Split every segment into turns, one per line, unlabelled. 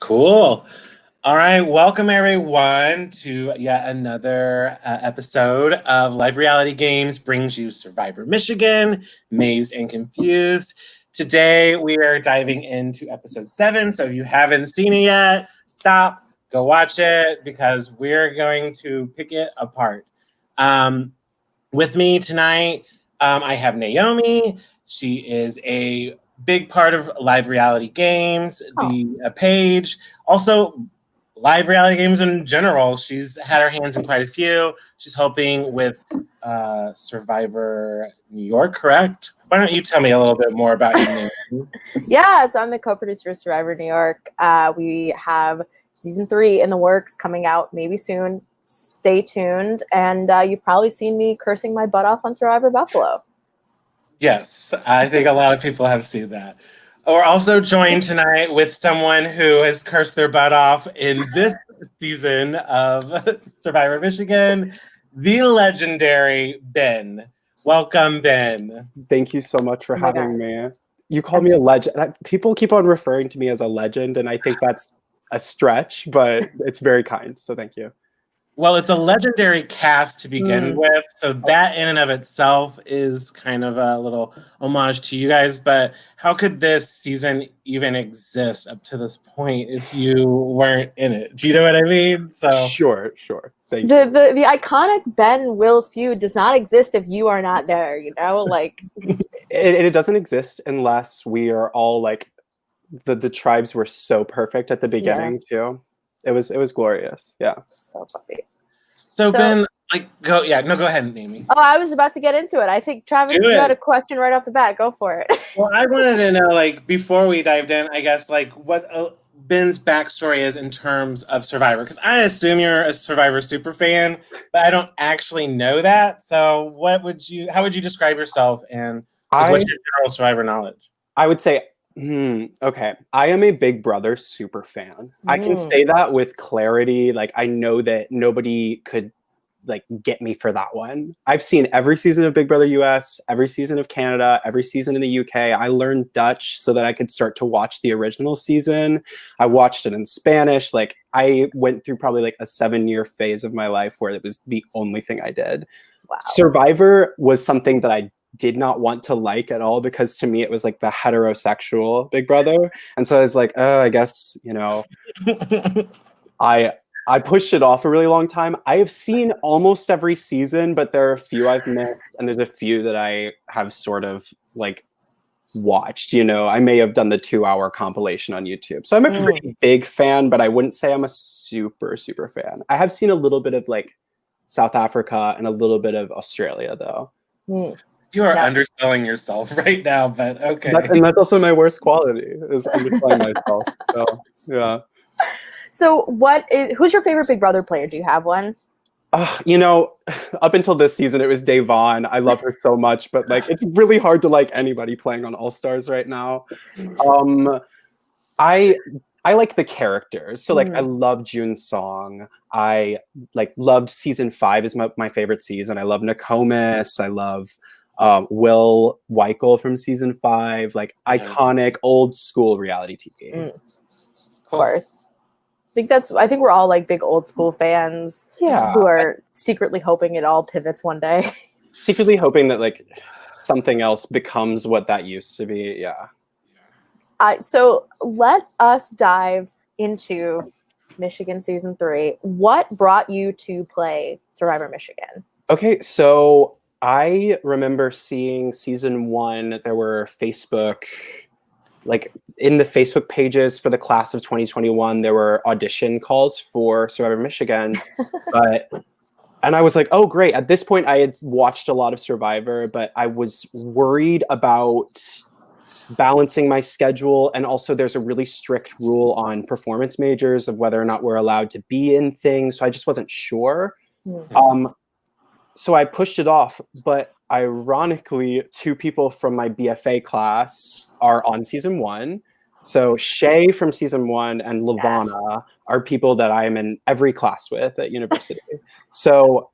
Cool. All right, welcome everyone to yet another episode of Live Reality Games brings you Survivor Michigan, Mazed and Confused. Today we are diving into episode 7. So if you haven't seen it yet, stop, go watch it because we're going to pick it apart. With me tonight, I have Naomi. She is a big part of Live Reality Games, the page. Also, live reality games in general. She's had her hands in quite a few. She's helping with Survivor New York, correct? Why don't you tell me a little bit more about you?
Yeah, so I'm the co-producer of Survivor New York. We have season 3 in the works coming out maybe soon. Stay tuned. And you've probably seen me cursing my butt off on Survivor Buffalo.
Yes, I think a lot of people have seen that. We're also joined tonight with someone who has cursed their butt off in this season of Survivor Michigan, the legendary Ben. Welcome, Ben.
Thank you so much for having me. You call me a legend. People keep on referring to me as a legend, and I think that's a stretch, but it's very kind. So thank you.
Well, it's a legendary cast to begin with, so that in and of itself is kind of a little homage to you guys. But how could this season even exist up to this point if you weren't in it? Do you know what I mean? So
sure. Thank
you. The iconic Ben Will feud does not exist if you are not there. You know, like
it doesn't exist unless we are all like the tribes were so perfect at the beginning too. It was glorious. Yeah.
So funny.
So Ben, go ahead, Amy.
Oh, I was about to get into it. I think Travis, you had a question right off the bat. Go for it.
Well, I wanted to know, before we dived in, I guess, what Ben's backstory is in terms of Survivor, because I assume you're a Survivor super fan, but I don't actually know that. So, how would you describe yourself, and what's your general Survivor knowledge?
I would say. Okay. I am a Big Brother super fan. I can say that with clarity. I know that nobody could get me for that one. I've seen every season of Big Brother US, every season of Canada, every season in the UK. I learned Dutch so that I could start to watch the original season. I watched it in Spanish. I went through probably a 7-year phase of my life where it was the only thing I did. Wow. Survivor was something that I did not want to like at all, because to me it was the heterosexual Big Brother, and so I was like, oh, I guess I pushed it off a really long time. I have seen almost every season, but there are a few I've missed, and there's a few that I have sort of watched. I may have done the 2-hour compilation on YouTube, so I'm a pretty big fan, but I wouldn't say I'm a super fan. I have seen a little bit of South Africa and a little bit of Australia though.
You are underselling yourself right now, but okay.
And that's also my worst quality, is underselling myself. So, yeah.
So who's your favorite Big Brother player? Do you have one?
Up until this season, it was Davon. I love her so much, but it's really hard to like anybody playing on All Stars right now. I like the characters. So I love June's song. I loved season 5 is my favorite season. I love Nokomis. I love Will Weichel from season 5, iconic old school reality TV.
Of course. I think we're all big old school fans who are secretly hoping it all pivots one day.
Secretly hoping that something else becomes what that used to be. Yeah.
So let us dive into Michigan season 3. What brought you to play Survivor Michigan?
Okay, so I remember seeing season 1, there were Facebook, in the Facebook pages for the class of 2021, there were audition calls for Survivor Michigan. And I was like, oh, great. At this point, I had watched a lot of Survivor, but I was worried about balancing my schedule. And also there's a really strict rule on performance majors of whether or not we're allowed to be in things. So I just wasn't sure. So I pushed it off, but ironically, 2 people from my BFA class are on season 1. So Shay from season 1 and Lavana are people that I am in every class with at university. So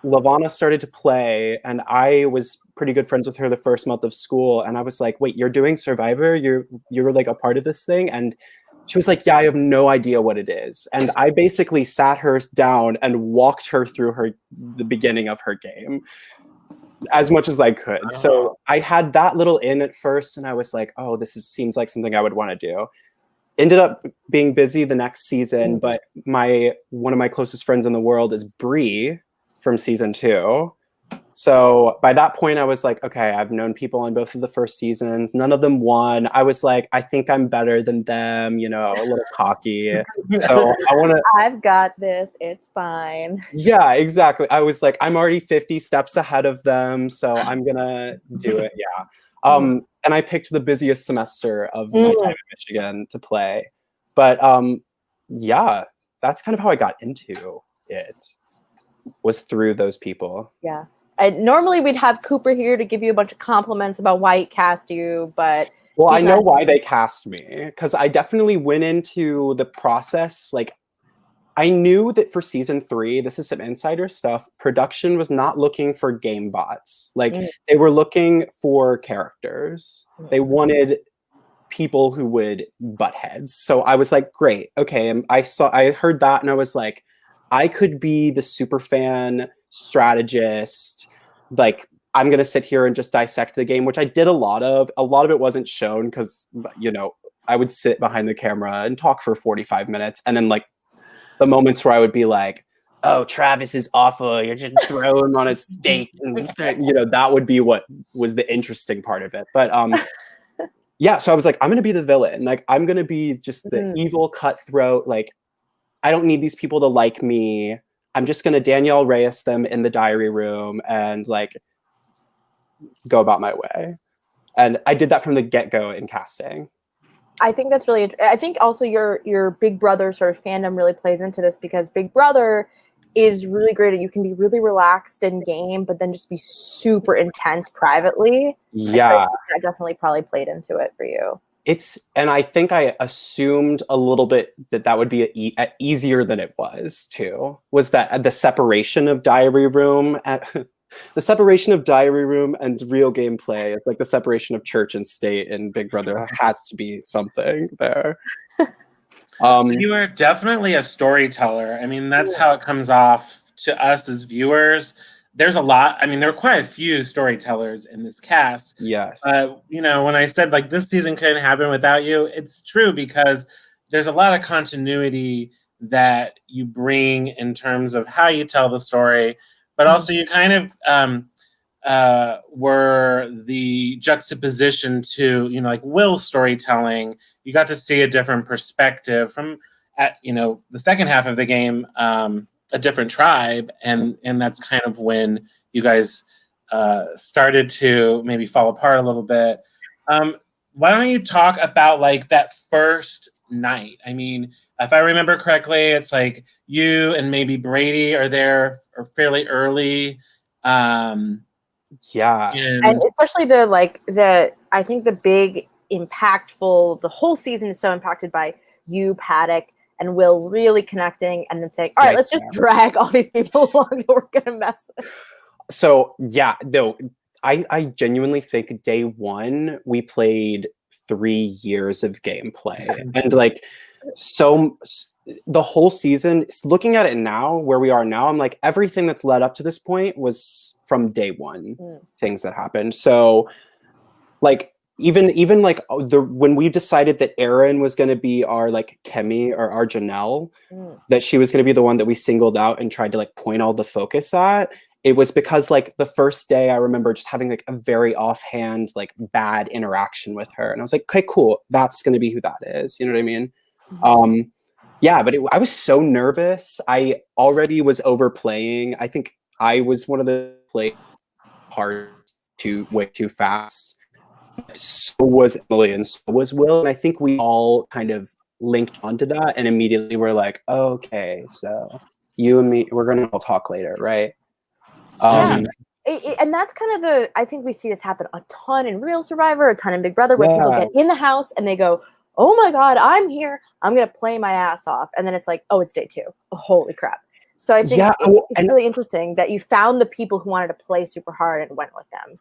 Lavana started to play, and I was pretty good friends with her the first month of school. And I was like, wait, you're doing Survivor? You're a part of this thing? And She was like, yeah, I have no idea what it is. And I basically sat her down and walked her through the beginning of her game as much as I could. So I had that little in at first, and I was like, oh, seems like something I would want to do. Ended up being busy the next season, but one of my closest friends in the world is Bree from season 2. So by that point, I was like, okay, I've known people on both of the first seasons. None of them won. I was like, I think I'm better than them, a little cocky. So
I've got this. It's fine.
Yeah, exactly. I was like, I'm already 50 steps ahead of them, so I'm going to do it. Yeah. And I picked the busiest semester of my time in Michigan to play. But yeah, that's kind of how I got into it, was through those people.
Yeah. Normally we'd have Cooper here to give you a bunch of compliments about why he cast you, but
well, I know why they cast me, because I definitely went into the process. Like, I knew that for season 3, this is some insider stuff, production was not looking for game bots. Like, they were looking for characters. They wanted people who would butt heads. So I was like, great, okay. And I heard that, and I was like, I could be the super fan strategist. Like, I'm going to sit here and just dissect the game, which I did a lot of. A lot of it wasn't shown because, I would sit behind the camera and talk for 45 minutes. And then, like, the moments where I would be like, oh, Travis is awful. You're just throwing him on a stake. And, that would be what was the interesting part of it. But yeah, so I was like, I'm going to be the villain. Like, I'm going to be just the evil cutthroat. Like, I don't need these people to like me. I'm just going to Danielle Reyes them in the diary room and like go about my way. And I did that from the get-go in casting.
I think that's really, I think also your Big Brother sort of fandom really plays into this, because Big Brother is really great. You can be really relaxed in game, but then just be super intense privately.
Yeah.
That definitely probably played into it for you.
And I think I assumed a little bit that would be easier than it was too, was that the separation of diary room the separation of diary room and real gameplay is like the separation of church and state in Big Brother. Has to be something there.
You are definitely a storyteller. I mean, that's how it comes off to us as viewers. There's a lot. I mean, there are quite a few storytellers in this cast.
Yes.
When I said like this season couldn't happen without you, it's true, because there's a lot of continuity that you bring in terms of how you tell the story, but also you kind of were the juxtaposition to, like Will's storytelling. You got to see a different perspective from, the second half of the game, a different tribe, and that's kind of when you guys started to maybe fall apart a little bit. Why don't you talk about like that first night? I mean, if I remember correctly, it's like you and maybe Brady are there or fairly early.
Yeah.
And especially I think the big impactful, the whole season is so impacted by you, Paddock, and Will really connecting and then saying, all right, let's just drag all these people along that we're going to mess with.
So, yeah, no, I genuinely think day one, we played 3 years of gameplay. And like, so the whole season, looking at it now, where we are now, I'm like, everything that's led up to this point was from day one, things that happened. So like, even like when we decided that Erin was going to be our like Kemi or our Janelle, that she was going to be the one that we singled out and tried to like point all the focus at, it was because like the first day I remember just having like a very offhand, like bad interaction with her. And I was like, okay, cool. That's going to be who that is. You know what I mean? Yeah, but I was so nervous. I already was overplaying. I think I was one of the play parts way too fast. So was Emily and so was Will. And I think we all kind of linked onto that and immediately were like, oh, okay, so you and me, we're going to all talk later, right?
And that's kind of I think we see this happen a ton in Real Survivor, a ton in Big Brother, where people get in the house and they go, oh my God, I'm here. I'm going to play my ass off. And then it's like, oh, it's day 2. Oh, holy crap. So I think it's really interesting that you found the people who wanted to play super hard and went with them.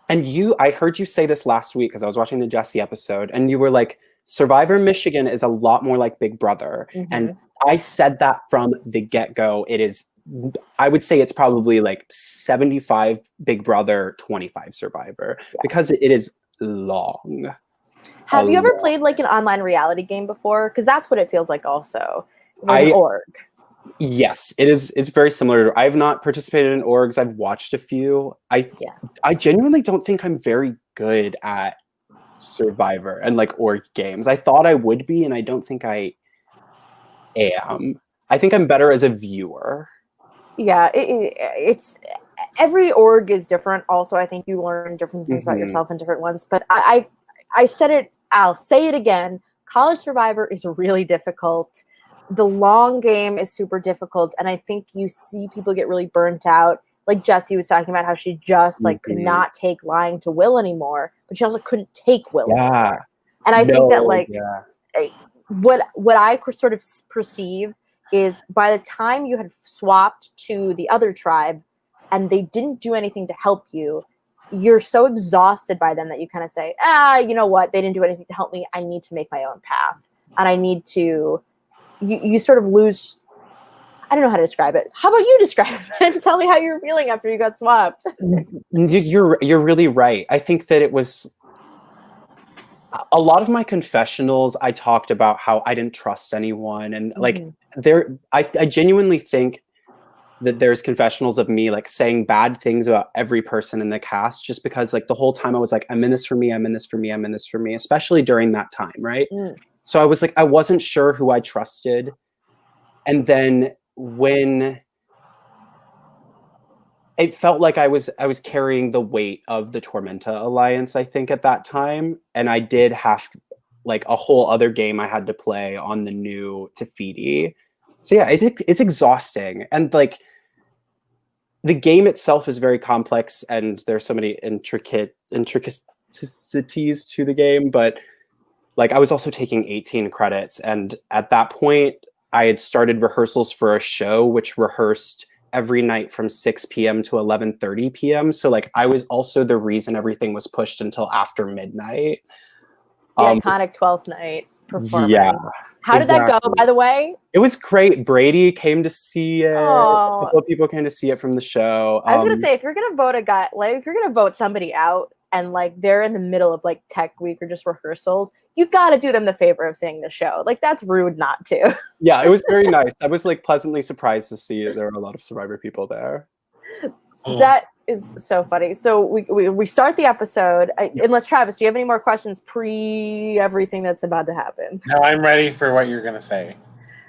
And I heard you say this last week because I was watching the Jesse episode, and you were like, Survivor Michigan is a lot more like Big Brother.
Mm-hmm.
And I said that from the get-go. It is, I would say it's probably like 75 Big Brother, 25 Survivor, because it is long.
Have you ever played like an online reality game before? Because that's what it feels like also. It's like an org.
Yes, it is. It's very similar. I've not participated in orgs. I've watched a few. I genuinely don't think I'm very good at Survivor and like org games. I thought I would be, and I don't think I am. I think I'm better as a viewer.
Yeah, it's every org is different. Also, I think you learn different things about yourself in different ones. But I said it. I'll say it again. College Survivor is really difficult. The long game is super difficult, and I think you see people get really burnt out. Like Jessie was talking about how she just like could not take lying to Will anymore, but she also couldn't take Will anymore. And I think that like what I sort of perceive is by the time you had swapped to the other tribe and they didn't do anything to help you, you're so exhausted by them that you kind of say, you know what? They didn't do anything to help me. I need to make my own path. And I need to, you sort of lose, I don't know how to describe it. How about you describe it and tell me how you were feeling after you got swapped?
You're really right. I think that it was, a lot of my confessionals, I talked about how I didn't trust anyone. And like I genuinely think that there's confessionals of me like saying bad things about every person in the cast, just because like the whole time I was like, I'm in this for me, I'm in this for me, I'm in this for me, especially during that time, right? So I was like, I wasn't sure who I trusted. And then when it felt like I was carrying the weight of the Tormenta Alliance, I think, at that time. And I did have like a whole other game I had to play on the new Tafiti. So yeah, it's exhausting. And like the game itself is very complex and there's so many intricacies to the game. But like I was also taking 18 credits. And at that point, I had started rehearsals for a show which rehearsed every night from 6 p.m. to 11:30 p.m. So like I was also the reason everything was pushed until after midnight.
The iconic 12th night performance.
Yeah,
how did that go, by the way?
It was great. Brady came to see it. A couple of people came to see it from the show.
I was gonna say, if you're gonna vote a guy, like if you're gonna vote somebody out and like they're in the middle of like tech week or just rehearsals, you gotta do them the favor of seeing the show. Like that's rude not to.
Yeah, it was very nice. I was like pleasantly surprised to see there were a lot of Survivor people there.
That is so funny. So we start the episode. Unless Travis, do you have any more questions pre everything that's about to happen?
No, I'm ready for what you're gonna say.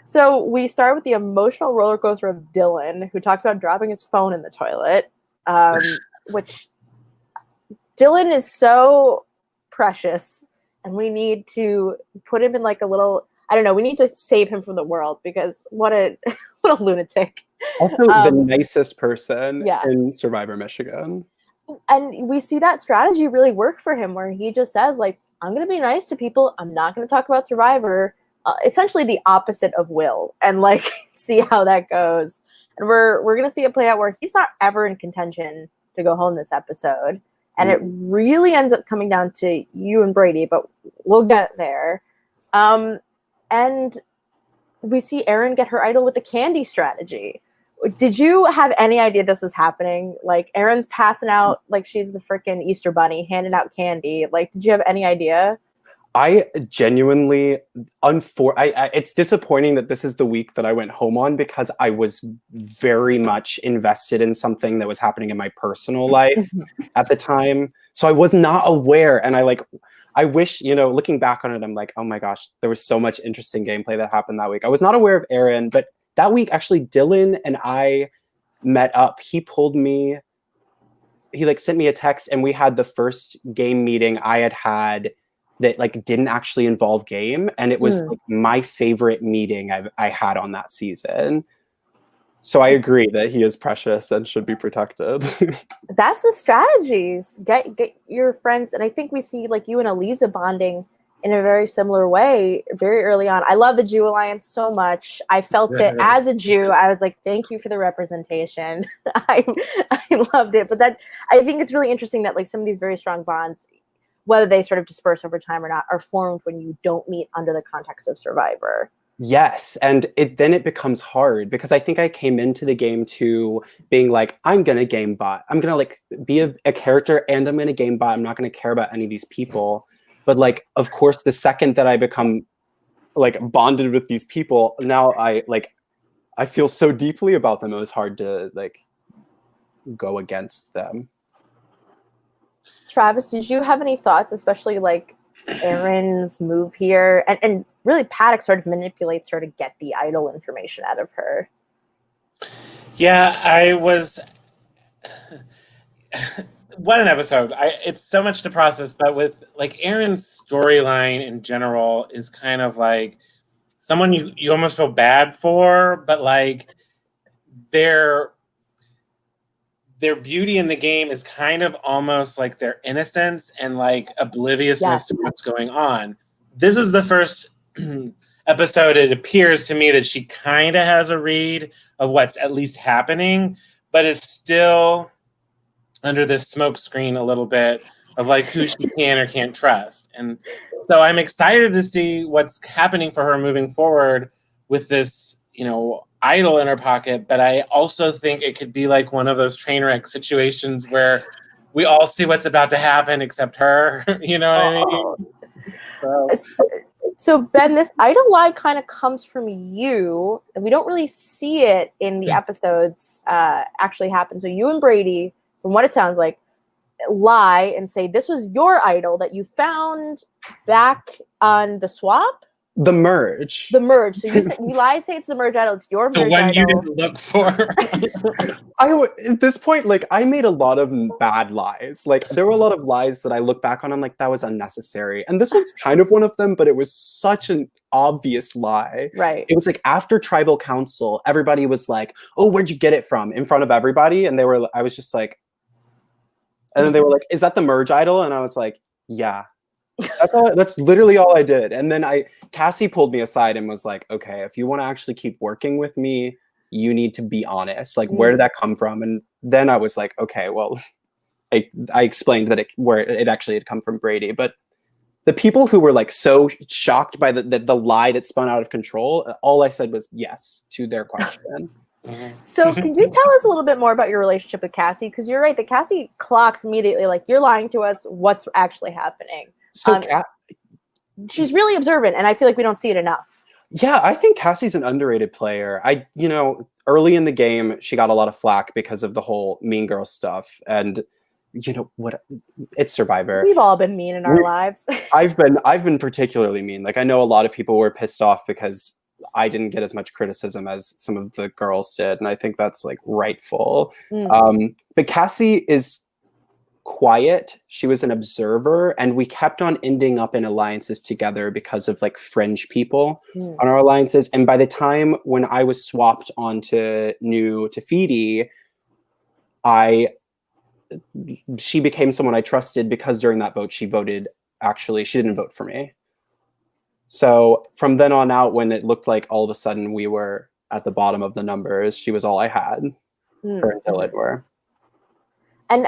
So we start with the emotional roller coaster of Dylan, who talks about dropping his phone in the toilet, which Dylan is so precious, and we need to put him in like a little, I don't know, we need to save him from the world because what a lunatic.
Also the nicest person in Survivor Michigan.
And we see that strategy really work for him where he just says like, I'm going to be nice to people. I'm not going to talk about Survivor. Essentially the opposite of Will, and like see how that goes. And we're going to see it play out where he's not ever in contention to go home this episode. And it really ends up coming down to you and Brady, but we'll get there. And we see Erin get her idol with the candy strategy. Did you have any idea this was happening? Like Erin's passing out like she's the freaking Easter bunny, handing out candy. Like, did you have any idea?
I genuinely, it's disappointing that this is the week that I went home on because I was very much invested in something that was happening in my personal life at the time. So I was not aware. And I wish, looking back on it, I'm like, oh my gosh, there was so much interesting gameplay that happened that week. I was not aware of Erin, but that week, actually, Dylan and I met up. He pulled me, he sent me a text and we had the first game meeting I had that didn't actually involve game. And it was my favorite meeting I had on that season. So I agree that he is precious and should be protected.
That's the strategies. Get your friends. And I think we see you and Eliza bonding in a very similar way very early on. I love the Jew Alliance so much. I felt it as a Jew. I was like, thank you for the representation. I loved it. But I think it's really interesting that some of these very strong bonds, whether they sort of disperse over time or not, are formed when you don't meet under the context of Survivor.
Yes, and then it becomes hard because I think I came into the game to being like, I'm gonna game bot. I'm gonna like be a character and I'm gonna game bot. I'm not gonna care about any of these people. But like, of course, the second that I become like bonded with these people, now I feel so deeply about them. It was hard to like go against them.
Travis, did you have any thoughts, especially like Erin's move here, and really Paddock sort of manipulates her to get the idol information out of her?
Yeah, I was. What an episode! It's so much to process, but with like Erin's storyline in general is kind of like someone you almost feel bad for, but like their beauty in the game is kind of almost like their innocence and like obliviousness to what's going on. This is the first episode, it appears to me, that she kind of has a read of what's at least happening, but is still under this smoke screen a little bit of like who she can or can't trust. And so I'm excited to see what's happening for her moving forward with this, idol in her pocket. But I also think it could be like one of those train wreck situations where we all see what's about to happen except her. You know what I mean?
So Ben, this idol lie kind of comes from you, and we don't really see it in the episodes actually happen. So you and Brady, from what it sounds like, lie and say this was your idol that you found back on the swap?
The merge.
So you lie and say it's the merge idol. It's your merge idol. The one
you didn't look for.
At this point, like, I made a lot of bad lies. Like, there were a lot of lies that I look back on, I'm like, that was unnecessary. And this one's kind of one of them, but it was such an obvious lie.
Right.
It was like after Tribal Council, everybody was like, oh, where'd you get it from? In front of everybody. And I was just like, and then they were like, is that the merge idol? And I was like, yeah. That's literally all I did. And then Cassie pulled me aside and was like, okay, if you want to actually keep working with me, you need to be honest. Like, where did that come from? And then I was like, okay, well, I explained that where it actually had come from Brady. But the people who were like so shocked by the lie that spun out of control, all I said was yes to their question.
So can you tell us a little bit more about your relationship with Cassie? Because you're right that Cassie clocks immediately, like, you're lying to us, what's actually happening.
So
she's really observant, and I feel like we don't see it enough.
Yeah, I think Cassie's an underrated player. Early in the game, she got a lot of flack because of the whole Mean Girl stuff. And it's Survivor.
We've all been mean in our lives.
I've been particularly mean. Like, I know a lot of people were pissed off because I didn't get as much criticism as some of the girls did. And I think that's like rightful. But Cassie is quiet. She was an observer, and we kept on ending up in alliances together because of like fringe people on our alliances. And by the time when I was swapped onto new Tafiti, she became someone I trusted because during that vote she didn't vote for me. So from then on out, when it looked like all of a sudden we were at the bottom of the numbers, she was all I had. Her and Dylan were.
And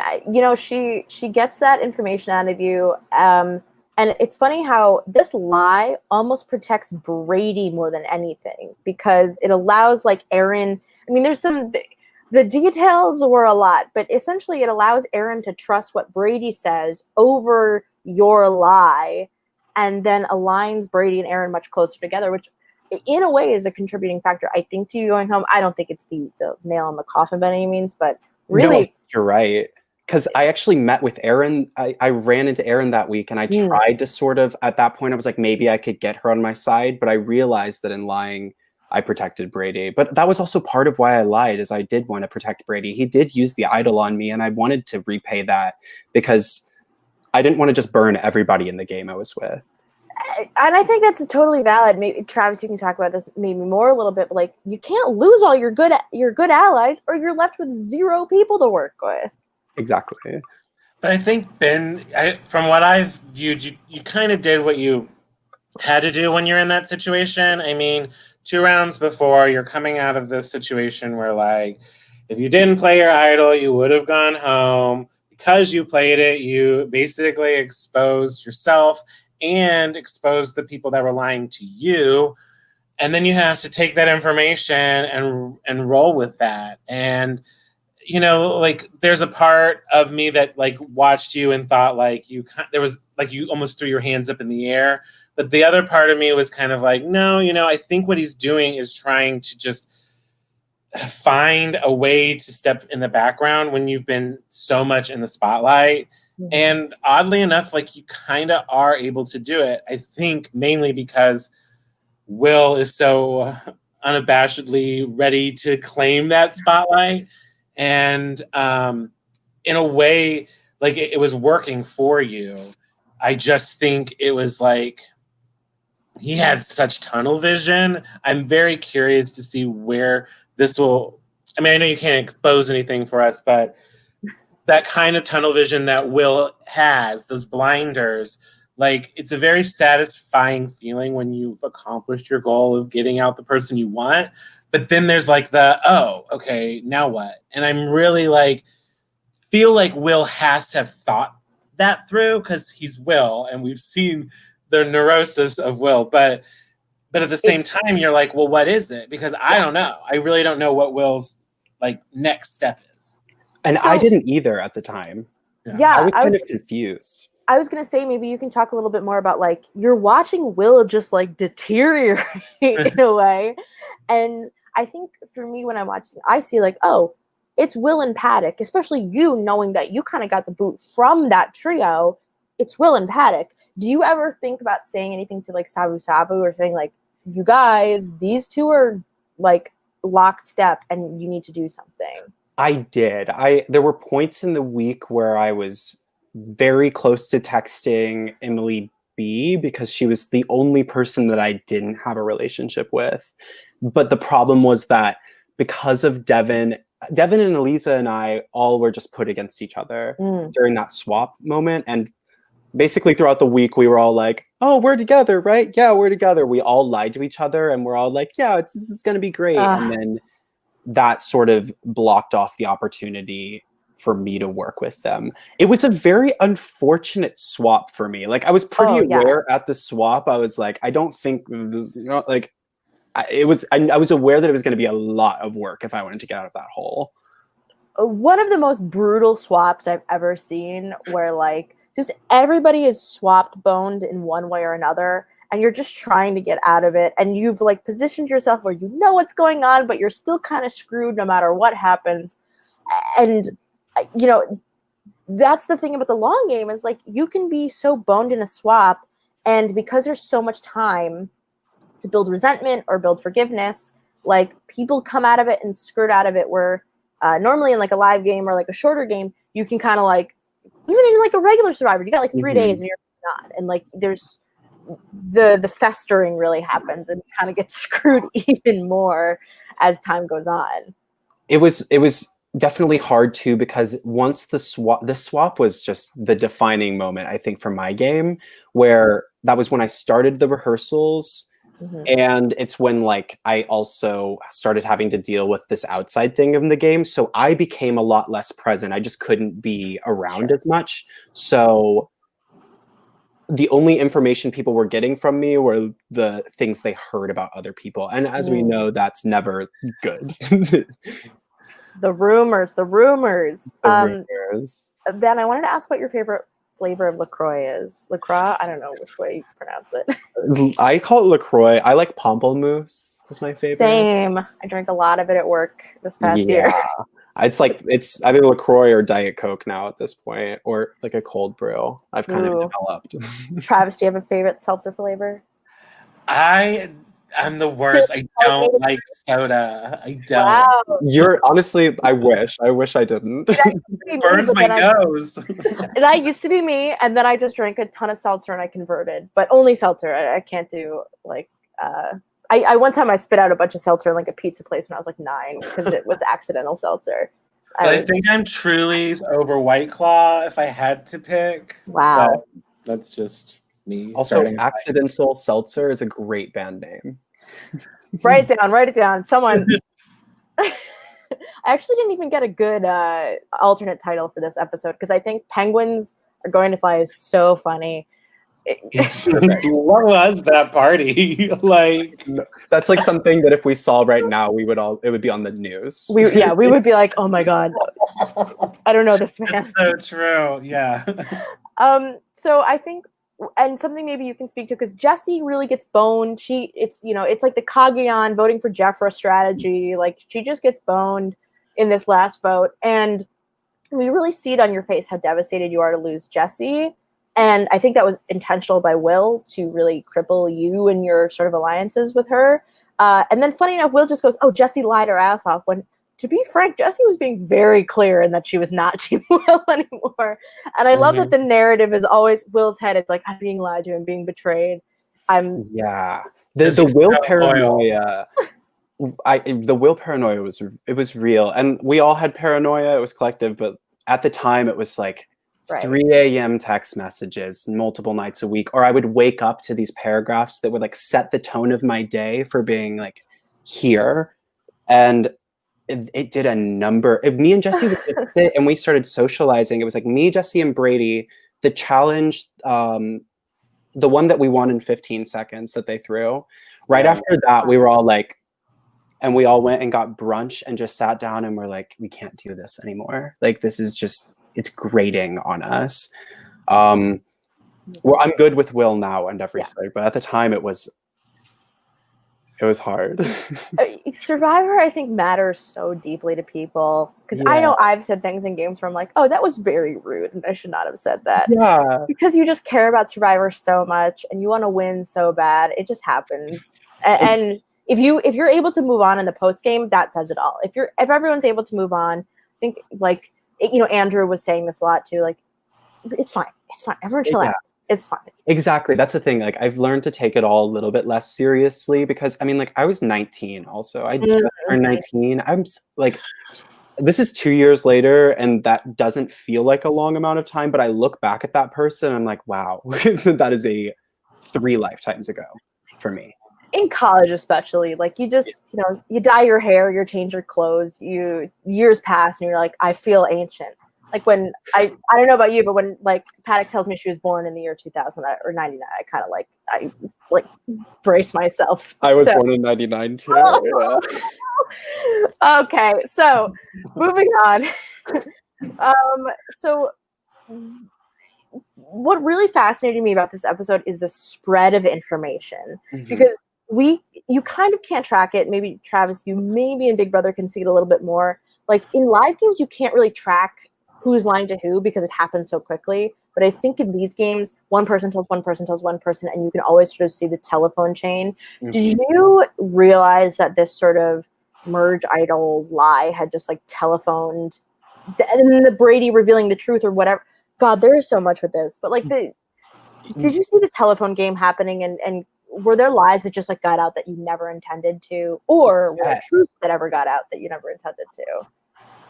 she gets that information out of you. And it's funny how this lie almost protects Brady more than anything, because it allows like Erin. I mean, the details were a lot, but essentially it allows Erin to trust what Brady says over your lie, and then aligns Brady and Erin much closer together, which in a way is a contributing factor, I think, to you going home. I don't think it's the nail in the coffin by any means, but really.
No, you're right. Because I actually met with Erin. I ran into Erin that week, and I tried to sort of, at that point, I was like, maybe I could get her on my side, but I realized that in lying, I protected Brady. But that was also part of why I lied, is I did want to protect Brady. He did use the idol on me, and I wanted to repay that because I didn't want to just burn everybody in the game I was with.
And I think that's totally valid. Maybe Travis, you can talk about this maybe more a little bit, but like, you can't lose all your good allies, or you're left with 0 people to work with.
Exactly.
But I think, Ben, from what I've viewed, you kind of did what you had to do when you're in that situation. I mean, 2 rounds before, you're coming out of this situation where, like, if you didn't play your idol, you would have gone home. because you played it, you basically exposed yourself and exposed the people that were lying to you. And then you have to take that information and roll with that. And like there's a part of me that like watched you and thought like there was like you almost threw your hands up in the air. But the other part of me was kind of like, no, I think what he's doing is trying to just find a way to step in the background when you've been so much in the spotlight. Mm-hmm. And oddly enough, like you kind of are able to do it. I think mainly because Will is so unabashedly ready to claim that spotlight. And in a way, like it was working for you. I just think it was like he had such tunnel vision. I'm very curious to see where this will. I mean, I know you can't expose anything for us, but that kind of tunnel vision that Will has, those blinders, like it's a very satisfying feeling when you've accomplished your goal of getting out the person you want. But then there's like oh, okay, now what? And I'm really like, feel like Will has to have thought that through because he's Will and we've seen the neurosis of Will. But at the same time, you're like, well, what is it? Because I don't know. I really don't know what Will's like next step is.
And I didn't either at the time.
Yeah,
I was kind of confused.
I was going to say, maybe you can talk a little bit more about like, you're watching Will just like deteriorate in a way. And I think for me, when I'm watching, I see like, oh, it's Will and Paddock, especially you knowing that you kind of got the boot from that trio. It's Will and Paddock. Do you ever think about saying anything to like Sabu Sabu or saying like, you guys, these two are like lockstep and you need to do something?
I did. There were points in the week where I was very close to texting Emily B because she was the only person that I didn't have a relationship with. But the problem was that because of Devin and Eliza and I all were just put against each other during that swap moment. And basically throughout the week, we were all like, oh, we're together, right? Yeah, we're together. We all lied to each other and we're all like, yeah, this is going to be great. And then that sort of blocked off the opportunity for me to work with them. It was a very unfortunate swap for me. Like I was pretty aware at the swap. I was like, I don't think this, like I was aware that it was going to be a lot of work if I wanted to get out of that hole.
One of the most brutal swaps I've ever seen where like just everybody is swapped boned in one way or another and you're just trying to get out of it and you've like positioned yourself where you know what's going on but you're still kind of screwed no matter what happens. And that's the thing about the long game is like you can be so boned in a swap and because there's so much time to build resentment or build forgiveness, like people come out of it and skirt out of it where normally in like a live game or like a shorter game, you can kind of like, even in like a regular Survivor, you got like 3 days and you're not. And like there's the festering really happens and kind of gets screwed even more as time goes on.
It was definitely hard too because once the swap was just the defining moment, I think, for my game, where that was when I started the rehearsals. And it's when like I also started having to deal with this outside thing in the game. So I became a lot less present. I just couldn't be around as much. So the only information people were getting from me were the things they heard about other people. And as we know, that's never good.
The rumors.
rumors.
Ben, I wanted to ask what your favorite flavor of LaCroix is. LaCroix? I don't know which way you pronounce it.
I call it LaCroix. I like Pamplemousse. That's my favorite.
Same. I drank a lot of it at work this past year.
It's either LaCroix or Diet Coke now at this point, or like a cold brew. I've kind of developed.
Travis, do you have a favorite seltzer flavor?
I'm the worst. I don't like soda. I don't.
Wow.
Honestly, I wish I didn't.
It burns my nose.
That used to be me, and then I just drank a ton of seltzer and I converted, but only seltzer. I can't do like. I one time I spit out a bunch of seltzer in like a pizza place when I was like 9 because it was accidental seltzer.
I think I'm Truly's over White Claw if I had to pick.
Wow.
But that's just me.
Also, Accidental Seltzer is a great band name.
Write it down. Someone. I actually didn't even get a good alternate title for this episode because I think penguins are going to fly is so funny.
What was that party? Like,
That's like something that if we saw right now, it would be on the news.
we would be like, oh my god, I don't know this man.
so true. Yeah.
So I think, and something maybe you can speak to, because Jessie really gets boned. It's like the Kagyan voting for Jeffra strategy. Like, she just gets boned in this last vote, and we really see it on your face how devastated you are to lose Jessie. And I think that was intentional by Will to really cripple you and your sort of alliances with her. And then, funny enough, Will just goes, "Oh, Jessie lied her ass off." When, to be frank, Jessie was being very clear in that she was not Team Will anymore. And I love that the narrative is always Will's head. It's like, I'm being lied to and being betrayed.
The Will paranoia. The Will paranoia was real, and we all had paranoia. It was collective, but at the time, it was like 3 a.m. text messages multiple nights a week, or I would wake up to these paragraphs that would like set the tone of my day for being like here, and it did a number. Me and Jessie would just sit and we started socializing. It was like me, Jessie, and Brady. The challenge, the one that we won in 15 seconds that they threw. Right after that, we were all like, and we all went and got brunch and just sat down and we're like, we can't do this anymore. Like, this is just, it's grating on us. I'm good with Will now and everything, but at the time it was hard.
Survivor, I think, matters so deeply to people, because I know I've said things in games where I'm like, oh, that was very rude and I should not have said that.
Yeah.
Because you just care about Survivor so much and you want to win so bad. It just happens. And if you're able to move on in the post game, that says it all. If everyone's able to move on, I think, like, Andrew was saying this a lot too, like, it's fine. Everyone chill out. It's fine.
Exactly. That's the thing. Like, I've learned to take it all a little bit less seriously, because I mean, like, I was 19 also. I just turned 19. I'm like, this is 2 years later, and that doesn't feel like a long amount of time, but I look back at that person and I'm like, wow, that is 3 lifetimes ago for me.
In college especially, like, you just, you dye your hair, you change your clothes, years pass and you're like, I feel ancient. Like, when I don't know about you, but when, like, Paddock tells me she was born in the year 2000 or 99, I kind of I brace myself.
I was born in 99 too. Yeah.
Okay, so moving on. So what really fascinated me about this episode is the spread of information, because you kind of can't track it. Maybe Travis, you maybe in Big Brother can see it a little bit more. Like, in live games, you can't really track who's lying to who because it happens so quickly. But I think in these games, one person tells one person, and you can always sort of see the telephone chain. Did you realize that this sort of merge idol lie had just, like, telephoned, and then the Brady revealing the truth or whatever? God, there is so much with this. But, like, did you see the telephone game happening, and were there lies that just, like, got out that you never intended to, or were there truths that ever got out that you never intended to?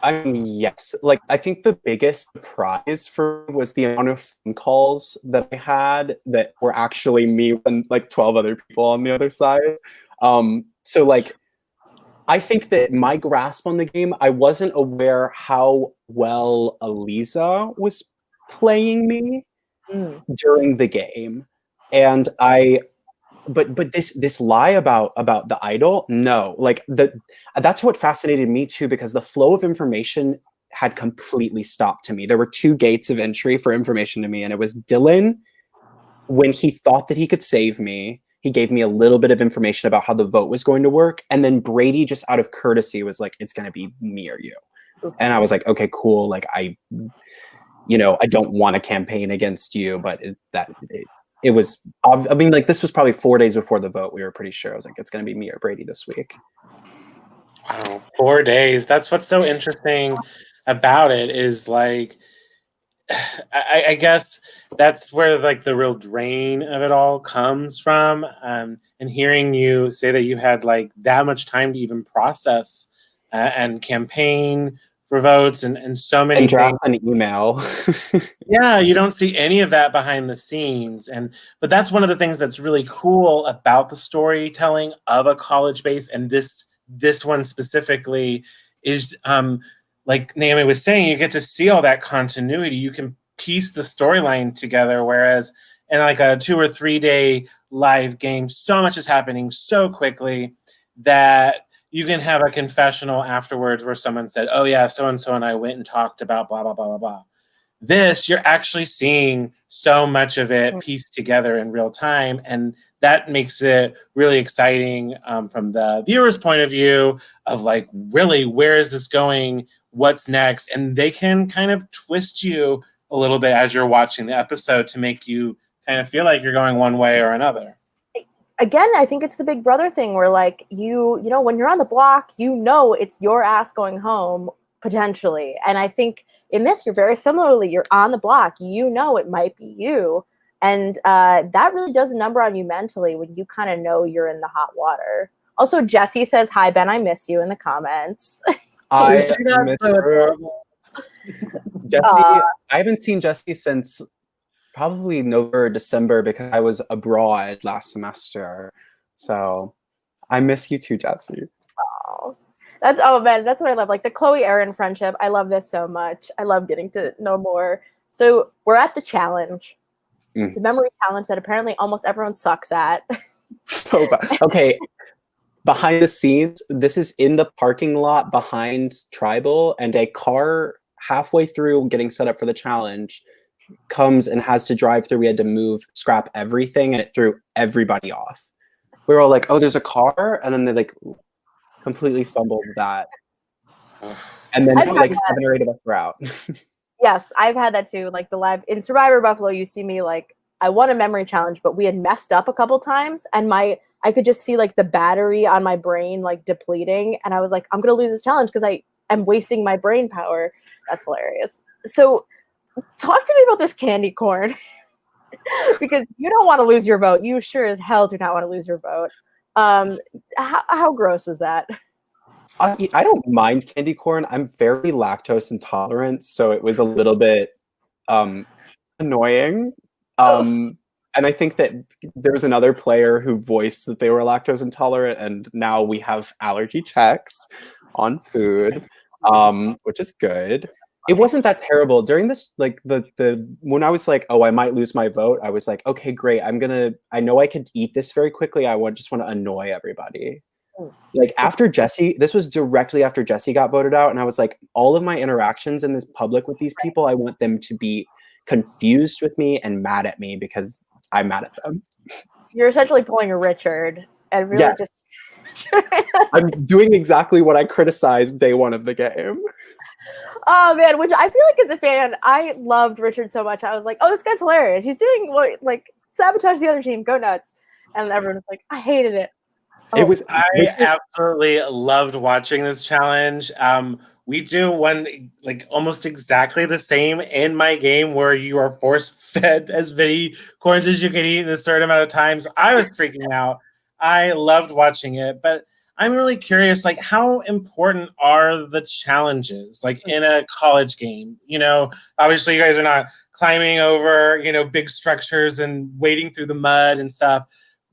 I mean, yes. Like, I think the biggest surprise for me was the amount of phone calls that I had that were actually me and like 12 other people on the other side. So, like, I think that my grasp on the game, I wasn't aware how well Eliza was playing me during the game. And but this lie about the idol, no, like, that's what fascinated me too, because the flow of information had completely stopped to me. There were 2 gates of entry for information to me, and it was Dylan, when he thought that he could save me, he gave me a little bit of information about how the vote was going to work, and then Brady, just out of courtesy, was like, it's going to be me or you. And I was like, okay, cool, like, I don't want to campaign against you, but it was, I mean, like, this was probably 4 days before the vote. We were pretty sure. I was like, it's going to be me or Brady this week.
Wow, 4 days. That's what's so interesting about it, is like, I guess that's where, like, the real drain of it all comes from. And hearing you say that you had, like, that much time to even process and campaign for votes and so many
and draft
things.
an email.
Yeah, you don't see any of that behind the scenes. But that's one of the things that's really cool about the storytelling of a college base, and this one specifically, is like Naomi was saying, you get to see all that continuity. You can piece the storyline together, whereas in like a 2 or 3 day live game, so much is happening so quickly that you can have a confessional afterwards where someone said, oh yeah, so and I went and talked about blah blah blah blah blah. This, you're actually seeing so much of it pieced together in real time, and that makes it really exciting from the viewer's point of view of like, really, where is this going? What's next? And they can kind of twist you a little bit as you're watching the episode to make you kind of feel like you're going one way or another.
Again, I think it's the Big Brother thing where like you know, when you're on the block, you know it's your ass going home potentially. And I think in this, you're very similarly, you're on the block, you know it might be you. And that really does a number on you mentally when you kind of know you're in the hot water. Also, Jesse says, hi, Ben, I miss you in the comments.
I miss her. Jesse, I haven't seen Jesse since probably November or December because I was abroad last semester. So I miss you too, Jesse.
Oh, man, that's what I love. Like the Chloe Aaron friendship. I love this so much. I love getting to know more. So we're at the challenge. The memory challenge that apparently almost everyone sucks at.
So bad. Okay. Behind the scenes, this is in the parking lot behind Tribal, and a car halfway through getting set up for the challenge comes and has to drive through. We had to scrap everything, and it threw everybody off. We were all like, oh, there's a car? And then they like completely fumbled that. And then like 7 or 8 of us were out.
Yes, I've had that too. Like the live in Survivor Buffalo, you see me like, I won a memory challenge, but we had messed up a couple times, and I could just see like the battery on my brain like depleting, and I was like, I'm gonna lose this challenge because I am wasting my brain power. That's hilarious. So talk to me about this candy corn. Because you don't want to lose your vote. You sure as hell do not want to lose your vote. How gross was that?
I don't mind candy corn. I'm very lactose intolerant, so it was a little bit annoying. And I think that there was another player who voiced that they were lactose intolerant, and now we have allergy checks on food, which is good. It wasn't that terrible during this, like the when I was like, oh, I might lose my vote. I was like, okay, great. I know I could eat this very quickly. Just want to annoy everybody. Like after Jesse, this was directly after Jesse got voted out, and I was like, all of my interactions in this public with these people, I want them to be confused with me and mad at me because I'm mad at them.
You're essentially pulling a Richard and really just.
I'm doing exactly what I criticized day one of the game.
Oh man, which I feel like as a fan, I loved Richard so much. I was like, oh, this guy's hilarious. He's doing what, like, sabotage the other team, go nuts. And everyone was like, I hated it.
Oh.
I absolutely loved watching this challenge. We do one like almost exactly the same in my game where you are force fed as many corns as you can eat in a certain amount of times. I was freaking out. I loved watching it, but I'm really curious, like, how important are the challenges, like, in a college game? You know, obviously, you guys are not climbing over, you know, big structures and wading through the mud and stuff,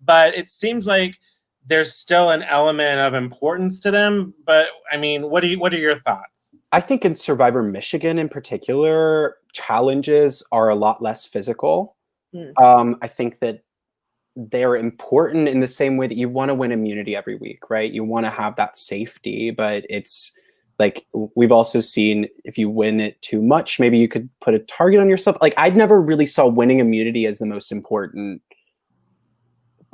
but it seems like there's still an element of importance to them. But I mean, what are your thoughts?
I think in Survivor Michigan in particular, challenges are a lot less physical. I think that they're important in the same way that you want to win immunity every week, right? You want to have that safety, but it's like we've also seen if you win it too much, maybe you could put a target on yourself. Like I never really saw winning immunity as the most important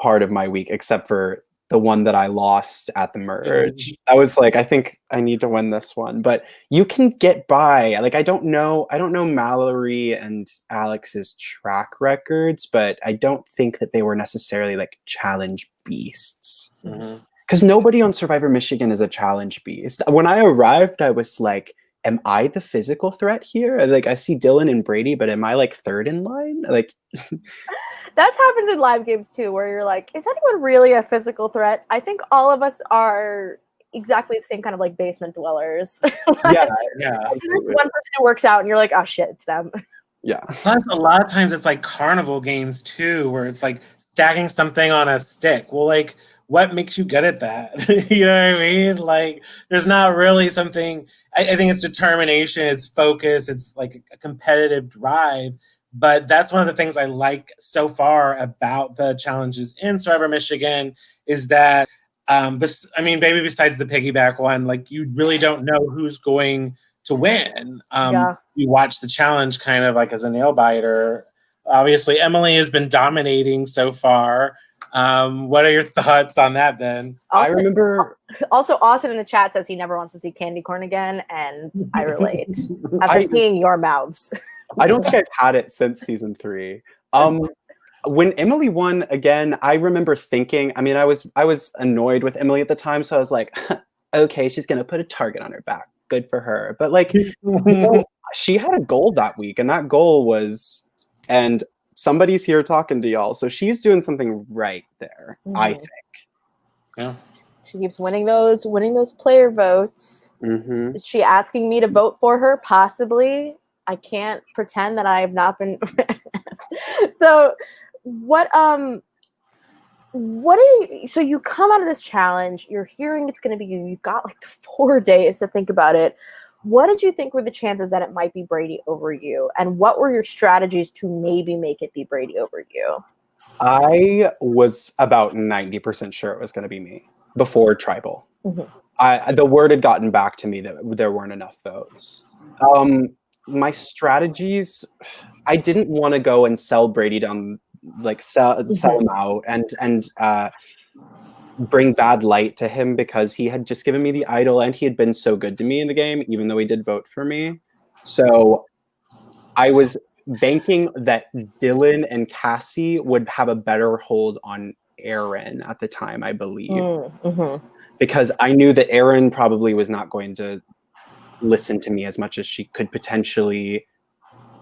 part of my week, except for the one that I lost at the merge. I was like, I think I need to win this one, but you can get by. Like, I don't know Mallory and Alex's track records, but I don't think that they were necessarily like challenge beasts. Because nobody on Survivor Michigan is a challenge beast. When I arrived, I was like, am I the physical threat here? Like, I see Dylan and Brady, but am I like third in line? Like,
that happens in live games too, where you're like, is anyone really a physical threat? I think all of us are exactly the same kind of like basement dwellers.
Yeah.
There's one person who works out, and you're like, oh shit, it's them.
Yeah.
Plus, a lot of times it's like carnival games too, where it's like stacking something on a stick. Well, like, what makes you good at that? You know what I mean? Like, there's not really something. I think it's determination, it's focus, it's like a competitive drive. But that's one of the things I like so far about the challenges in Survivor Michigan is that, I mean, maybe besides the piggyback one, like you really don't know who's going to win. You watch the challenge kind of like as a nail biter. Obviously, Emily has been dominating so far. What are your thoughts on that, Ben?
I remember.
Also, Austin in the chat says he never wants to see candy corn again, and I relate after seeing your mouths.
I don't think I've had it since season 3. When Emily won again, I remember thinking. I mean, I was annoyed with Emily at the time, so I was like, okay, she's gonna put a target on her back. Good for her. But like, she had a goal that week, and that goal was, and somebody's here talking to y'all, so she's doing something right there. I think.
Yeah.
She keeps winning those player votes.
Mm-hmm.
Is she asking me to vote for her? Possibly. I can't pretend that I have not been. So, so you come out of this challenge, you're hearing it's going to be you, you've got like the 4 days to think about it. What did you think were the chances that it might be Brady over you? And what were your strategies to maybe make it be Brady over you?
I was about 90% sure it was going to be me before Tribal. Mm-hmm. The word had gotten back to me that there weren't enough votes. My strategies, I didn't want to go and sell Brady down, like sell him out and bring bad light to him because he had just given me the idol and he had been so good to me in the game, even though he did vote for me. So I was banking that Dylan and Cassie would have a better hold on Aaron at the time, I believe. Because I knew that Aaron probably was not going to listen to me as much as she could potentially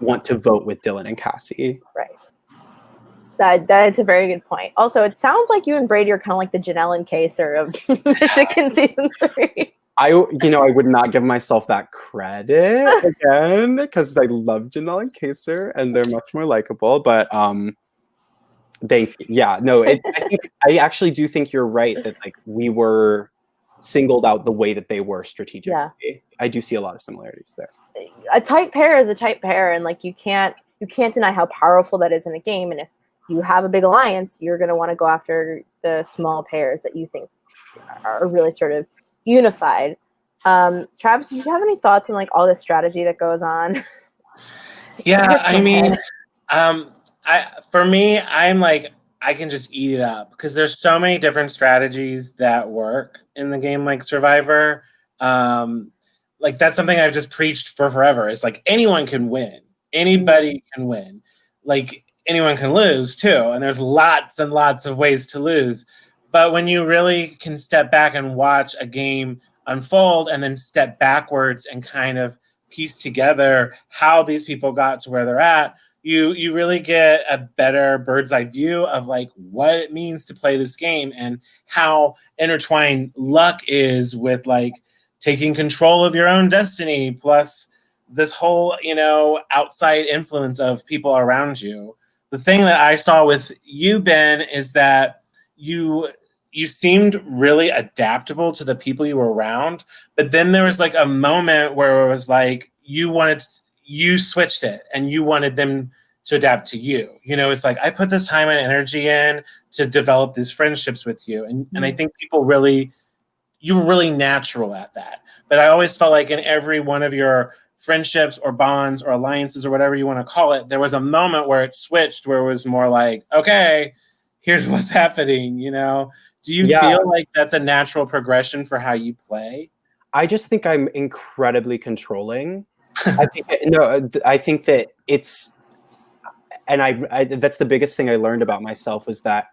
want to vote with Dylan and Cassie.
Right. That's a very good point. Also, it sounds like you and Brady are kind of like the Janelle and Kaser of Michigan season 3.
I would not give myself that credit again because I love Janelle and Kaser and they're much more likable. But I actually do think you're right that like we were singled out the way that they were strategically. Yeah. I do see a lot of similarities there.
A tight pair is a tight pair, and like you can't deny how powerful that is in a game. And if you have a big alliance, you're going to want to go after the small pairs that you think are really sort of unified. Travis, did you have any thoughts on like all this strategy that goes on?
Yeah, I mean, for me, I'm like, I can just eat it up because there's so many different strategies that work in the game like Survivor. Like that's something I've just preached for forever. It's like anyone can win. Anybody can win. Like anyone can lose too. And there's lots and lots of ways to lose. But when you really can step back and watch a game unfold and then step backwards and kind of piece together how these people got to where they're at, you really get a better bird's eye view of like what it means to play this game and how intertwined luck is with like taking control of your own destiny, plus this whole, outside influence of people around you. The thing that I saw with you, Ben, is that you seemed really adaptable to the people you were around, but then there was like a moment where it was like you switched it and you wanted them to adapt to you. It's like I put this time and energy in to develop these friendships with you. And I think you were really natural at that. But I always felt like in every one of your friendships or bonds or alliances or whatever you want to call it, there was a moment where it switched, where it was more like, okay, here's what's happening, Do you feel like that's a natural progression for how you play?
I just think I'm incredibly controlling. I think that it's, and I that's the biggest thing I learned about myself was that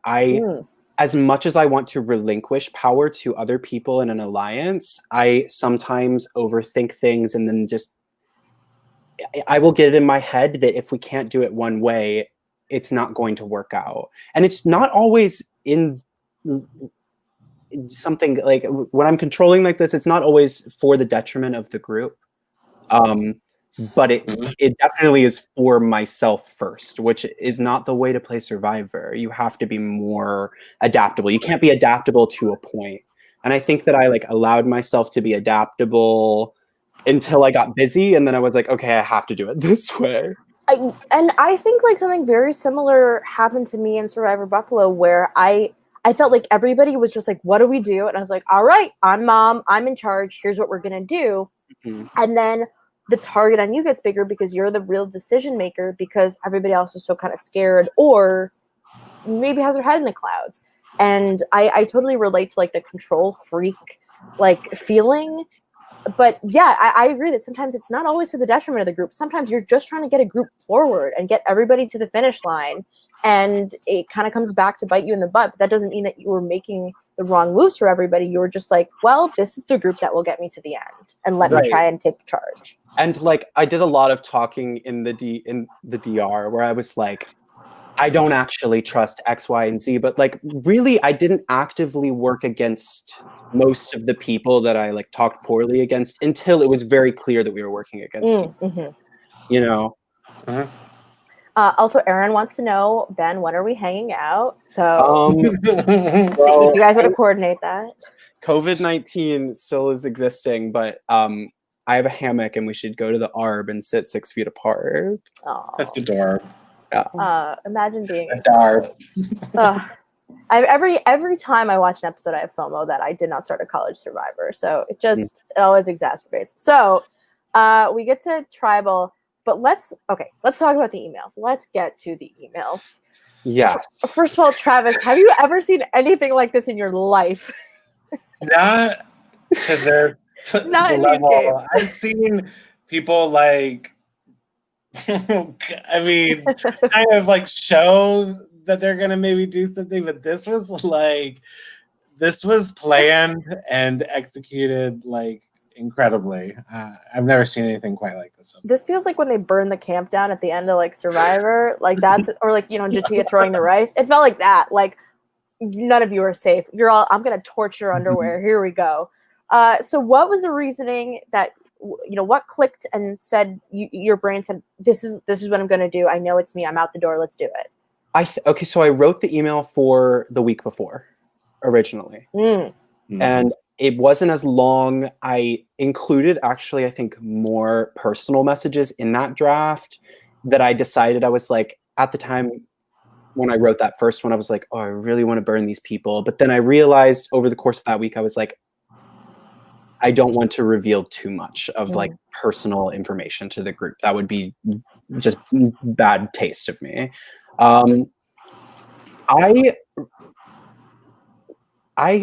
as much as I want to relinquish power to other people in an alliance, I sometimes overthink things and then I will get it in my head that if we can't do it one way, it's not going to work out. And it's not always in something like when I'm controlling like this, it's not always for the detriment of the group. but it definitely is for myself first, which is not the way to play Survivor. You have to be more adaptable. You can't be adaptable to a point. And I think that I like allowed myself to be adaptable until I got busy, and then I was like, okay, I have to do it this way.
I think like something very similar happened to me in Survivor Buffalo, where I felt like everybody was just like, what do we do? And I was like, all right, I'm mom, I'm in charge, here's what we're gonna do.
Mm-hmm.
And then the target on you gets bigger because you're the real decision maker, because everybody else is so kind of scared or maybe has their head in the clouds. And I totally relate to like the control freak like feeling. But yeah, I agree that sometimes it's not always to the detriment of the group. Sometimes you're just trying to get a group forward and get everybody to the finish line, and it kind of comes back to bite you in the butt. But that doesn't mean that you were making the wrong moves for everybody. You were just like, well, this is the group that will get me to the end, and let me try and take charge.
And like I did a lot of talking in the DR where I was like, I don't actually trust X, Y, and Z, but like really I didn't actively work against most of the people that I like talked poorly against until it was very clear that we were working against you know.
Also, Aaron wants to know, Ben, when are we hanging out? So
well,
you guys want to coordinate that?
COVID-19 still is existing, but I have a hammock and we should go to the Arb and sit 6 feet apart.
That's adorable.
Yeah.
Imagine being
adorable.
Every time I watch an episode, I have FOMO that I did not start a college Survivor. So it always exacerbates. So we get to tribal, but let's talk about the emails. Let's get to the emails.
Yes.
First of all, Travis, have you ever seen anything like this in your life?
Not to the level. I've seen people like, I mean, kind of like show that they're gonna maybe do something, but this was planned and executed like incredibly. I've never seen anything quite like this.
This feels like when they burn the camp down at the end of like Survivor, like that's, or like, Jatiya throwing the rice. It felt like that. Like, none of you are safe. You're all, I'm gonna torch your underwear. Here we go. So what was the reasoning that, what clicked and said, your brain said, this is what I'm gonna do. I know it's me. I'm out the door. Let's do it.
Okay, so I wrote the email for the week before originally. And it wasn't as long. I included actually, I think, more personal messages in that draft that I decided I was like, at the time when I wrote that first one, I was like, oh, I really want to burn these people. But then I realized over the course of that week, I was like, I don't want to reveal too much of like personal information to the group. That would be just bad taste of me. I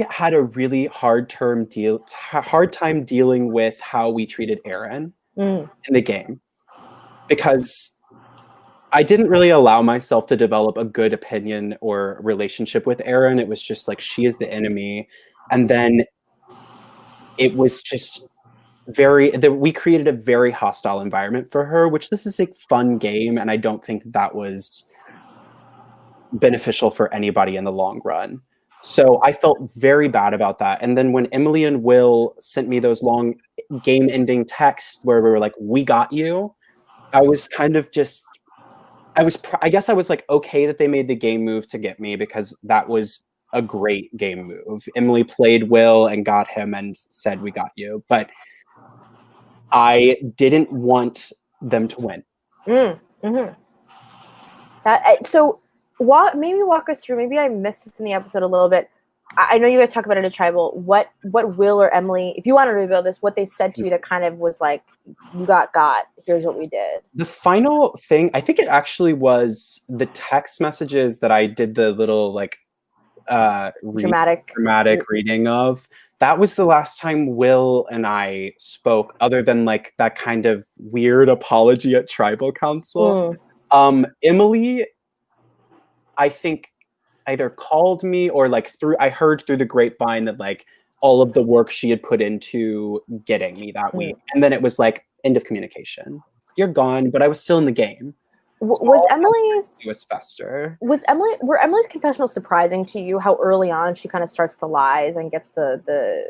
had a really hard time dealing with how we treated Aaron in the game, because I didn't really allow myself to develop a good opinion or relationship with Aaron. It was just like, she is the enemy. And then it was just we created a very hostile environment for her, which this is a fun game. And I don't think that was beneficial for anybody in the long run. So I felt very bad about that. And then when Emily and Will sent me those long game ending texts where we were like, we got you, I was kind of just, I guess I was like, okay that they made the game move to get me, because that was a great game move. Emily played Will and got him and said, we got you. But I didn't want them to win.
So maybe walk us through, maybe I missed this in the episode a little bit. I know you guys talk about it in tribal. What Will or Emily, if you want to reveal this, what they said to you that kind of was like, you got, here's what we did.
The final thing, I think it actually was the text messages that I did the little like dramatic reading of. That was the last time Will and I spoke, other than like that kind of weird apology at tribal council. Emily, I think, either called me or like I heard through the grapevine that like all of the work she had put into getting me that week. And then it was like, end of communication. You're gone, but I was still in the game.
Was Emily's confessionals surprising to you? How early on she kind of starts the lies and gets the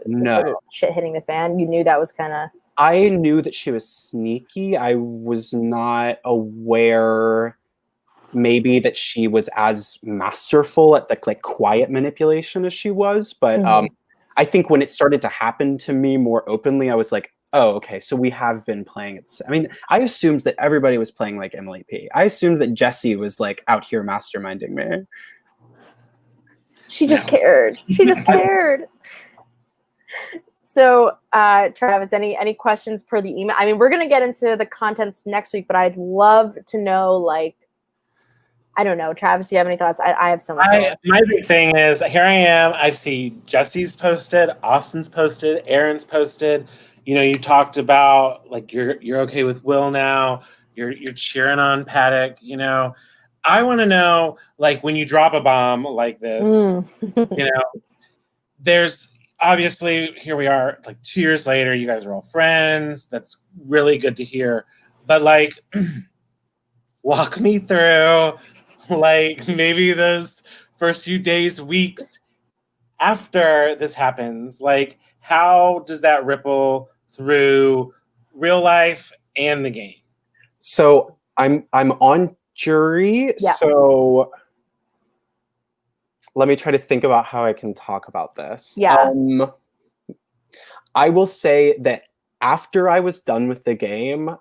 no
sort of shit hitting the fan? You knew that was kind of...
I knew that she was sneaky. I was not aware maybe that she was as masterful at the like quiet manipulation as she was. But I think when it started to happen to me more openly, I was like, oh, okay, so we have been playing it. I mean, I assumed that everybody was playing like Emily P. I assumed that Jessie was like out here masterminding me.
She just cared. She just cared. So, Travis, any questions per the email? I mean, we're going to get into the contents next week, but I'd love to know, like, I don't know. Travis, do you have any thoughts? I have so much.
My big thing is, here I am. I see Jesse's posted, Austin's posted, Aaron's posted. You know, you talked about, like, you're okay with Will now. You're cheering on Paddock, you know. I want to know, like, when you drop a bomb like this, you know, there's obviously, here we are, like 2 years later, you guys are all friends. That's really good to hear. But, like, walk me through, like, maybe those first few days, weeks after this happens. Like, how does that ripple through real life and the game?
So I'm on jury.
Yes.
So let me try to think about how I can talk about this.
Yeah.
I will say that after I was done with the game,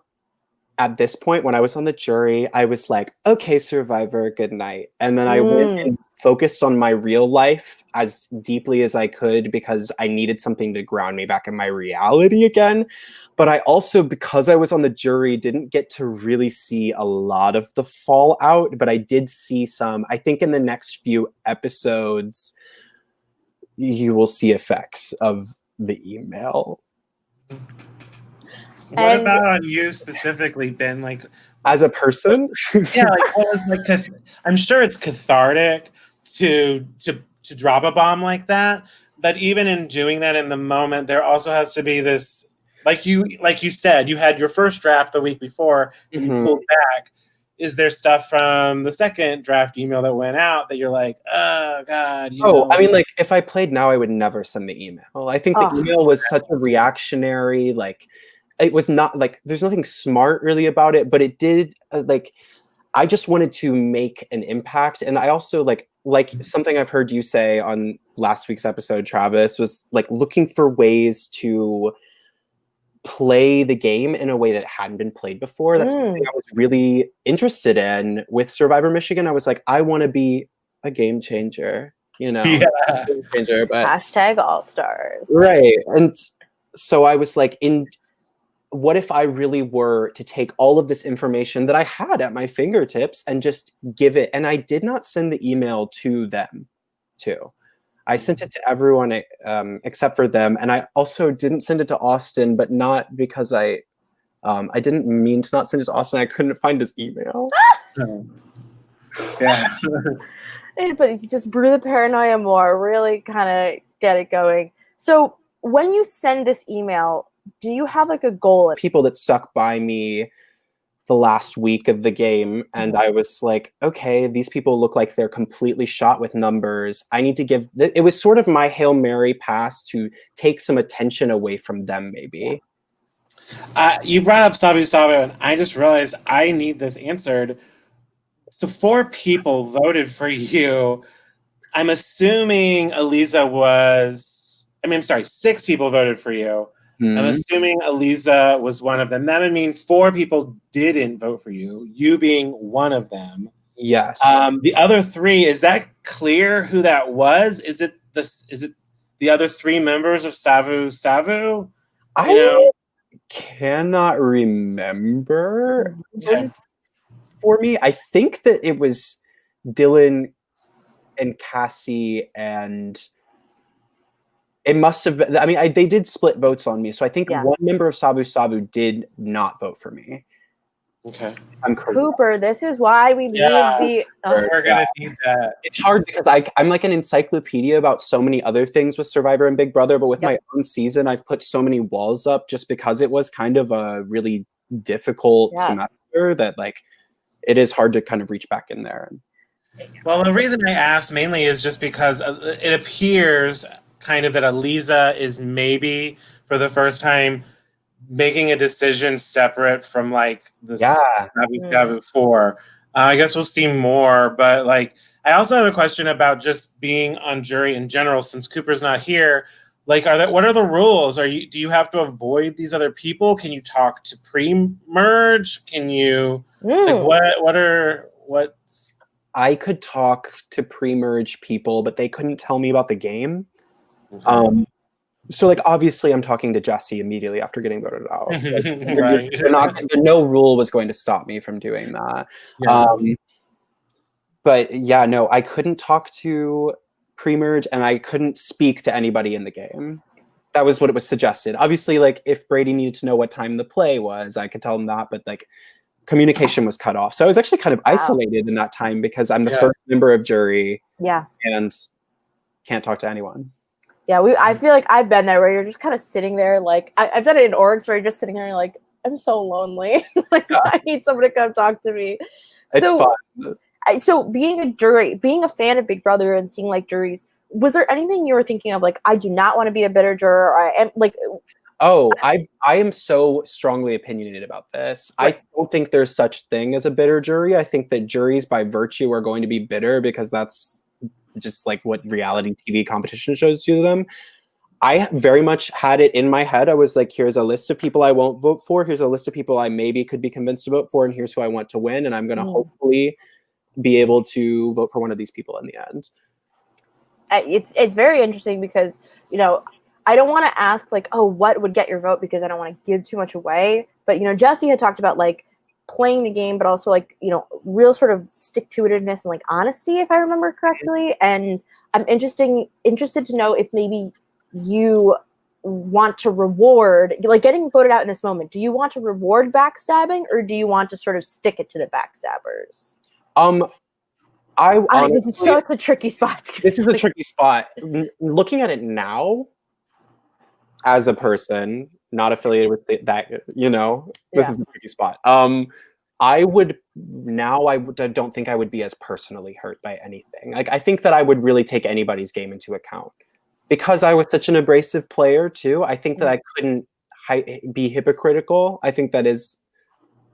at this point, when I was on the jury, I was like, okay, Survivor, good night. And then I went and focused on my real life as deeply as I could because I needed something to ground me back in my reality again. But I also, because I was on the jury, didn't get to really see a lot of the fallout, but I did see some. I think in the next few episodes, you will see effects of the email.
What about on you specifically, Ben? Like,
as a person?
Yeah, like, what was like? I'm sure it's cathartic to drop a bomb like that, but even in doing that in the moment, there also has to be this, like you said, you had your first draft the week before, and you pulled back. Is there stuff from the second draft email that went out that you're like, oh God?
I mean, like, if I played now, I would never send the email. I think the email was such a reactionary, like. It was not like there's nothing smart really about it, but it did like I just wanted to make an impact. And I also like something I've heard you say on last week's episode, Travis, was like looking for ways to play the game in a way that hadn't been played before. That's something I was really interested in with Survivor Michigan. I was like, I want to be a game changer, you know, game changer, but
hashtag All-Stars.
Right. And so I was like, what if I really were to take all of this information that I had at my fingertips and just give it? And I did not send the email to them, too. I sent it to everyone except for them. And I also didn't send it to Austin, but not because I didn't mean to not send it to Austin. I couldn't find his email.
Yeah.
But you just brew the paranoia more, really kind of get it going. So when you send this email, do you have like a goal?
People that stuck by me the last week of the game, and I was like, okay, these people look like they're completely shot with numbers. I need to give it was sort of my Hail Mary pass to take some attention away from them, maybe.
You brought up Sabu Sabu, and I just realized I need this answered. So 4 people voted for you. I'm assuming Eliza was, I'm sorry, 6 people voted for you. I'm assuming Eliza was one of them. That would mean 4 people didn't vote for you, you being one of them.
Yes.
The other 3, is that clear who that was? Is it the other 3 members of Savu Savu?
I cannot remember.
Okay.
For me, I think that it was Dylan and Cassie, and it must have been, they did split votes on me. So I think one member of Sabu Sabu did not vote for me.
Okay.
I'm correct.
Cooper, this is why we need the...
We're going to need that.
It's hard because I'm like an encyclopedia about so many other things with Survivor and Big Brother, but with my own season, I've put so many walls up just because it was kind of a really difficult semester that like it is hard to kind of reach back in there.
Well, the reason I asked mainly is just because it appears kind of that Eliza is maybe for the first time making a decision separate from like the
Yeah.
Sabu Sabu 4. I guess we'll see more, but like I also have a question about just being on jury in general since Cooper's not here. Like what are the rules? Do you have to avoid these other people? Can you talk to pre-merge? Can you like what's
I could talk to pre-merge people, but they couldn't tell me about the game.
okay.
So like obviously I'm talking to Jesse immediately after getting voted out. Like,
Right.
no rule was going to stop me from doing that.
Yeah.
But yeah, no, I couldn't talk to pre-merge and I couldn't speak to anybody in the game. That was what it was suggested. Obviously, like if Brady needed to know what time the play was, I could tell him that, but like communication was cut off. So I was actually kind of isolated in that time because I'm the first member of jury.
Yeah.
And can't talk to anyone.
Yeah, I feel like I've been there where you're just kind of sitting there, like I've done it in orgs where you're just sitting there and you're like, I'm so lonely. Like I need someone to come talk to me.
It's fun.
So being a jury, being a fan of Big Brother and seeing like juries, was there anything you were thinking of like I do not want to be a bitter juror? Or I am like
I am so strongly opinionated about this. Right. I don't think there's such thing as a bitter jury. I think that juries by virtue are going to be bitter because that's just like what reality TV competition shows do them. I very much had it in my head. I was like, here's a list of people I won't vote for. Here's a list of people I maybe could be convinced to vote for. And here's who I want to win. And I'm going to hopefully be able to vote for one of these people in the end.
It's very interesting because, you know, I don't want to ask like, oh, what would get your vote because I don't want to give too much away. But, you know, Jesse had talked about like playing the game, but also like, you know, real sort of stick-to-itiveness and like honesty, if I remember correctly. And I'm interested to know if maybe you want to reward, like getting voted out in this moment, do you want to reward backstabbing or do you want to sort of stick it to the backstabbers?
Honestly,
this is such a tricky spot.
This is a tricky spot. Looking at it now, as a person not affiliated with that, you know, this is a tricky spot. I don't think I would be as personally hurt by anything. Like I think that I would really take anybody's game into account because I was such an abrasive player too. I think that I couldn't be hypocritical. I think that is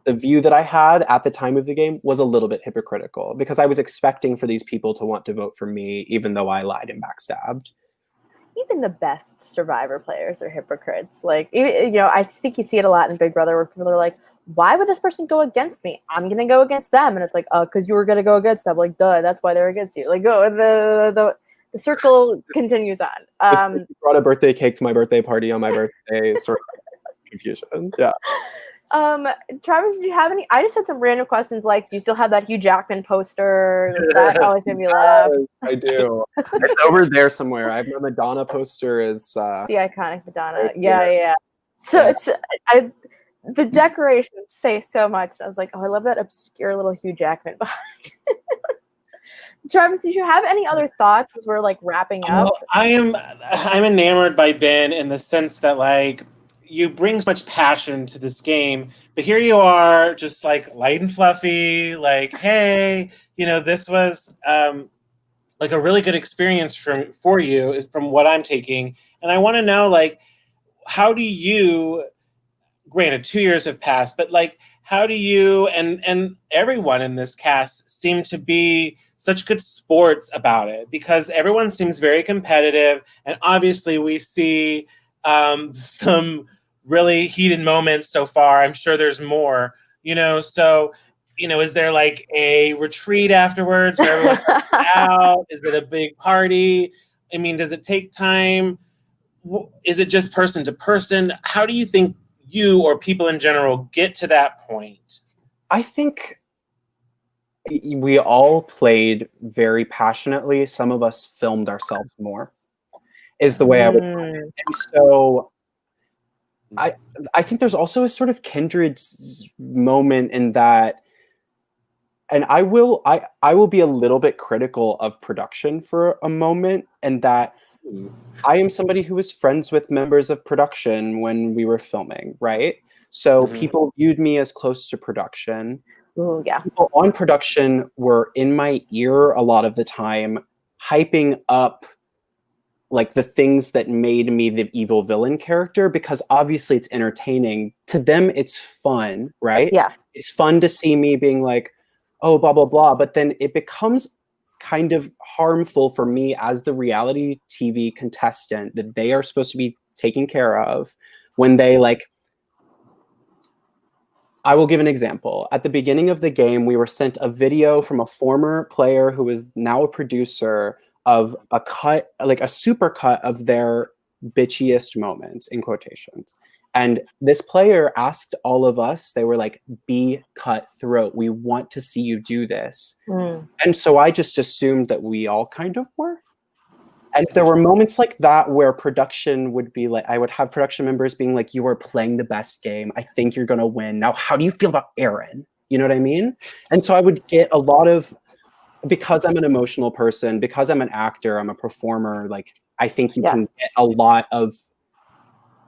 the view that I had at the time of the game was a little bit hypocritical because I was expecting for these people to want to vote for me, even though I lied and backstabbed.
Even the best Survivor players are hypocrites. Like, you know, I think you see it a lot in Big Brother where people are like, why would this person go against me? I'm going to go against them. And it's like, oh, because you were going to go against them. Like, duh, that's why they're against you. Like, the circle continues on.
You brought a birthday cake to my birthday party on my birthday. Sort of confusion. Yeah.
Travis, do you have any? I just had some random questions like, do you still have that Hugh Jackman poster? That always made me laugh.
Yes, I do. It's over there somewhere. I have my Madonna poster is
the iconic Madonna. Yeah. So it's the decorations say so much. And I was like, oh, I love that obscure little Hugh Jackman behind. Travis, did you have any other thoughts as we're like wrapping up?
I'm enamored by Ben in the sense that like you bring so much passion to this game, but here you are just like light and fluffy, like, hey, you know, this was like a really good experience for you from what I'm taking. And I want to know, like, how do you, granted 2 years have passed, but like, how do you and everyone in this cast seem to be such good sports about it? Because everyone seems very competitive, and obviously we see some really heated moments so far. I'm sure there's more, you know, so, you know, is there like a retreat afterwards where everyone's out? Is it a big party? I mean, does it take time? Is it just person to person? How do you think you or people in general get to that point?
I think we all played very passionately. Some of us filmed ourselves more, is the way I would put it. And so I think there's also a sort of kindred moment in that, and I will be a little bit critical of production for a moment, and that I am somebody who was friends with members of production when we were filming, right? So people viewed me as close to production.
Ooh, yeah.
People on production were in my ear a lot of the time, hyping up like the things that made me the evil villain character, because obviously it's entertaining. To them, it's fun, right?
Yeah.
It's fun to see me being like, oh, blah, blah, blah. But then it becomes kind of harmful for me as the reality TV contestant that they are supposed to be taking care of when they like, I will give an example. At the beginning of the game, we were sent a video from a former player who is now a producer of a cut, like a super cut of their bitchiest moments, in quotations. And this player asked all of us, they were like, be cutthroat. We want to see you do this. And so I just assumed that we all kind of were. And there were moments like that where production would be like, I would have production members being like, you are playing the best game. I think you're going to win. Now, how do you feel about Aaron? You know what I mean? And so I would get a lot of, because I'm an emotional person, because I'm an actor, I'm a performer, like, I think you can get a lot of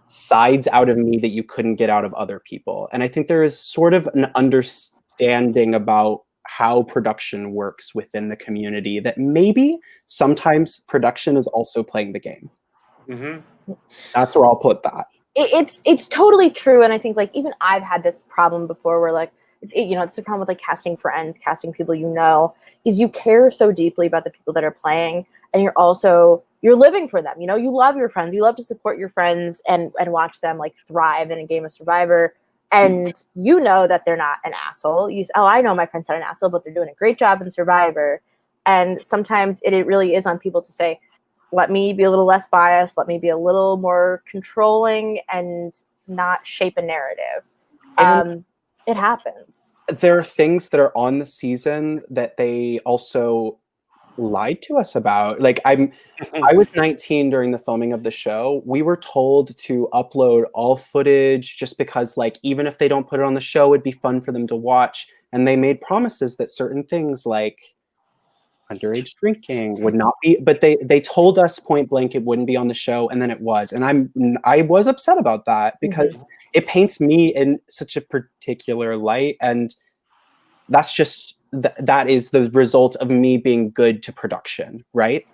sides out of me that you couldn't get out of other people. And I think there is sort of an understanding about how production works within the community that maybe sometimes production is also playing the game.
Mm-hmm.
That's where I'll put that.
It's totally true. And I think like even I've had this problem before where like, it's the problem with like casting friends, casting people is you care so deeply about the people that are playing, and you're living for them. You love your friends, you love to support your friends and watch them like thrive in a game of Survivor. And you know that they're not an asshole. I know my friend's not an asshole, but they're doing a great job in Survivor. And sometimes it really is on people to say, let me be a little less biased, let me be a little more controlling and not shape a narrative. It happens.
There are things that are on the season that they also lied to us about. Like I was 19 during the filming of the show. We were told to upload all footage just because like even if they don't put it on the show, it'd be fun for them to watch. And they made promises that certain things like underage drinking would not be, but they told us point blank it wouldn't be on the show, and then it was. And I was upset about that because it paints me in such a particular light, and that's just that is the result of me being good to production, right?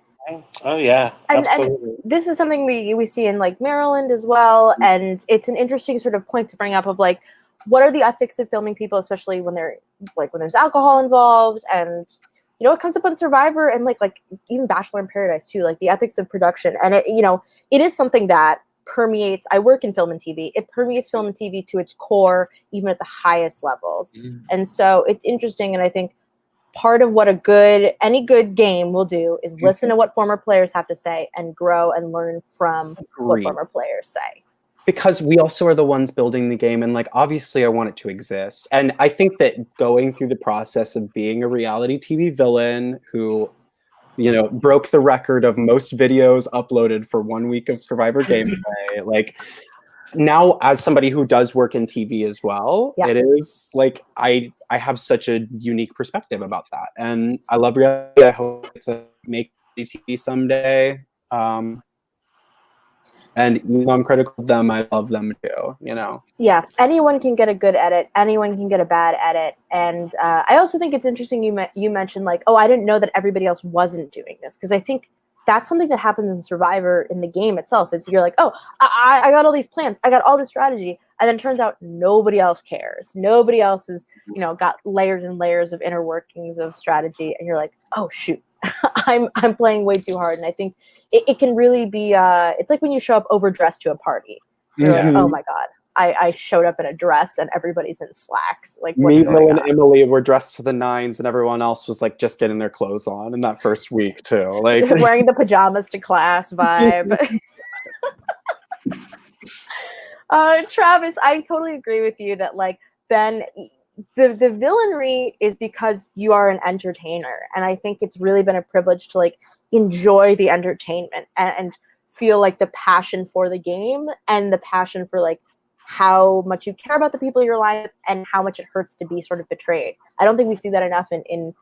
Oh yeah, absolutely.
And this is something we see in like Maryland as well, and it's an interesting sort of point to bring up of like, what are the ethics of filming people, especially when there's alcohol involved, and it comes up on Survivor and like even Bachelor in Paradise too, like the ethics of production, and it is something that permeates. I work in film and TV. It permeates film and TV to its core, even at the highest levels. And so it's interesting, and I think part of what any good game will do is listen to what former players have to say and grow and learn from what former players say.
Because we also are the ones building the game, and like obviously I want it to exist. And I think that going through the process of being a reality TV villain who broke the record of most videos uploaded for 1 week of Survivor gameplay, like now as somebody who does work in TV as well, it is like I have such a unique perspective about that, and I love reality. I hope to make TV someday. And even though I'm critical of them, I love them too,
Yeah, anyone can get a good edit. Anyone can get a bad edit. And I also think it's interesting you mentioned like, oh, I didn't know that everybody else wasn't doing this. Because I think that's something that happens in Survivor in the game itself is you're like, oh, I got all these plans. I got all this strategy. And then it turns out nobody else cares. Nobody else has, got layers and layers of inner workings of strategy. And you're like, oh, shoot. I'm playing way too hard. And I think it can really be it's like when you show up overdressed to a party. You're like, oh my God, I showed up in a dress and everybody's in slacks. Like
me, Will, and Emily were dressed to the nines, and everyone else was like just getting their clothes on in that first week too. Like
wearing the pajamas to class vibe. Travis, I totally agree with you that like Ben, the villainry is because you are an entertainer, and I think it's really been a privilege to like enjoy the entertainment and feel like the passion for the game and the passion for like how much you care about the people in your life and how much it hurts to be sort of betrayed. I don't think we see that enough in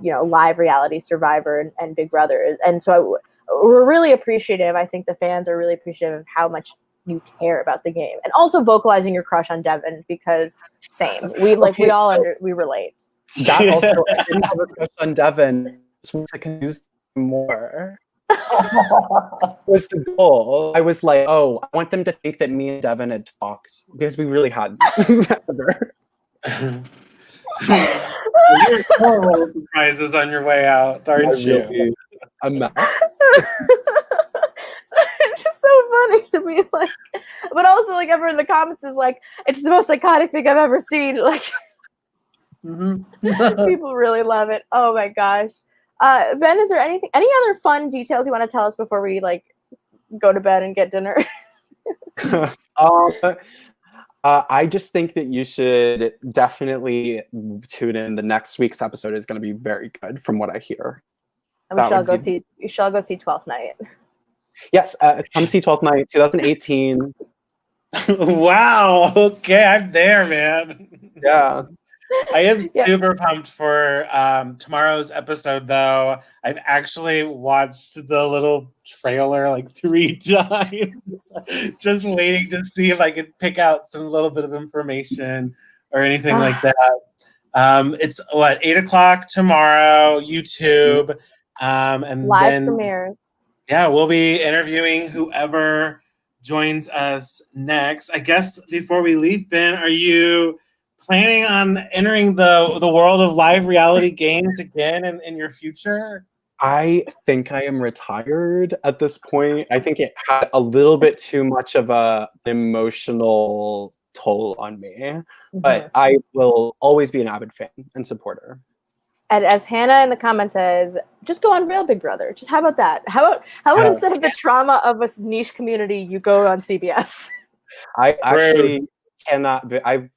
live reality Survivor and Big Brother, and so we're really appreciative. I think the fans are really appreciative of how much you care about the game, and also vocalizing your crush on Devin, because same, we relate.
That also, I didn't have a crush on Devin. I can use more. Was the goal. I was like, oh, I want them to think that me and Devin had talked because we really hadn't.
You're more little surprises on your way out, aren't you?
Really a mess.
It's just so funny to be like, but also like everyone in the comments is like, it's the most iconic thing I've ever seen. Like, people really love it. Oh my gosh. Ben, is there any other fun details you want to tell us before we like go to bed and get dinner?
I just think that you should definitely tune in. The next week's episode is going to be very good, from what I hear.
And we shall go see 12th Night.
Yes, come see 12th Night, 2018.
Wow. Okay, I'm there, man.
Yeah.
I am super pumped for tomorrow's episode, though. I've actually watched the little trailer like 3 times, just waiting to see if I could pick out some little bit of information or anything like that. It's 8:00 tomorrow, YouTube, and
live
then
premieres.
Yeah, we'll be interviewing whoever joins us next. I guess before we leave, Ben, are you planning on entering the world of live reality games again in your future?
I think I am retired at this point. I think it had a little bit too much of an emotional toll on me, but I will always be an avid fan and supporter.
And as Hannah in the comments says, just go on Real Big Brother. Just how about that? How about instead of the trauma of a niche community, you go on CBS?
I actually cannot. I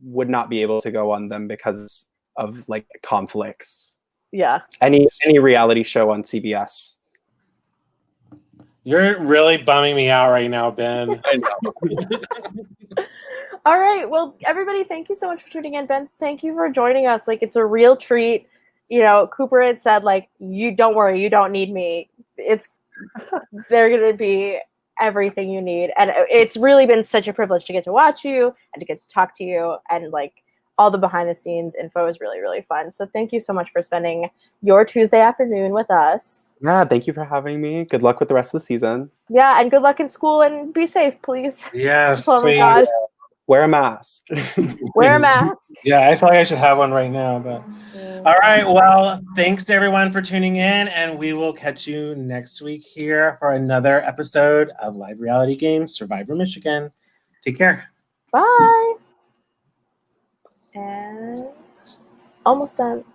would not be able to go on them because of like conflicts.
Yeah.
Any reality show on CBS.
You're really bumming me out right now, Ben.
I know.
All right. Well, everybody, thank you so much for tuning in. Ben, thank you for joining us. Like, it's a real treat. You know, Cooper had said, like, you don't worry, you don't need me. They're going to be everything you need. And it's really been such a privilege to get to watch you and to get to talk to you. And like all the behind the scenes info is really, really fun. So thank you so much for spending your Tuesday afternoon with us.
Yeah, thank you for having me. Good luck with the rest of the season.
Yeah, and good luck in school and be safe, please.
Yes,
oh my
please.
God.
Wear a mask.
Wear a mask.
Yeah, I feel like I should have one right now. But all right, well, thanks to everyone for tuning in, and we will catch you next week here for another episode of Live Reality Games Survivor Michigan. Take care.
Bye. And almost done.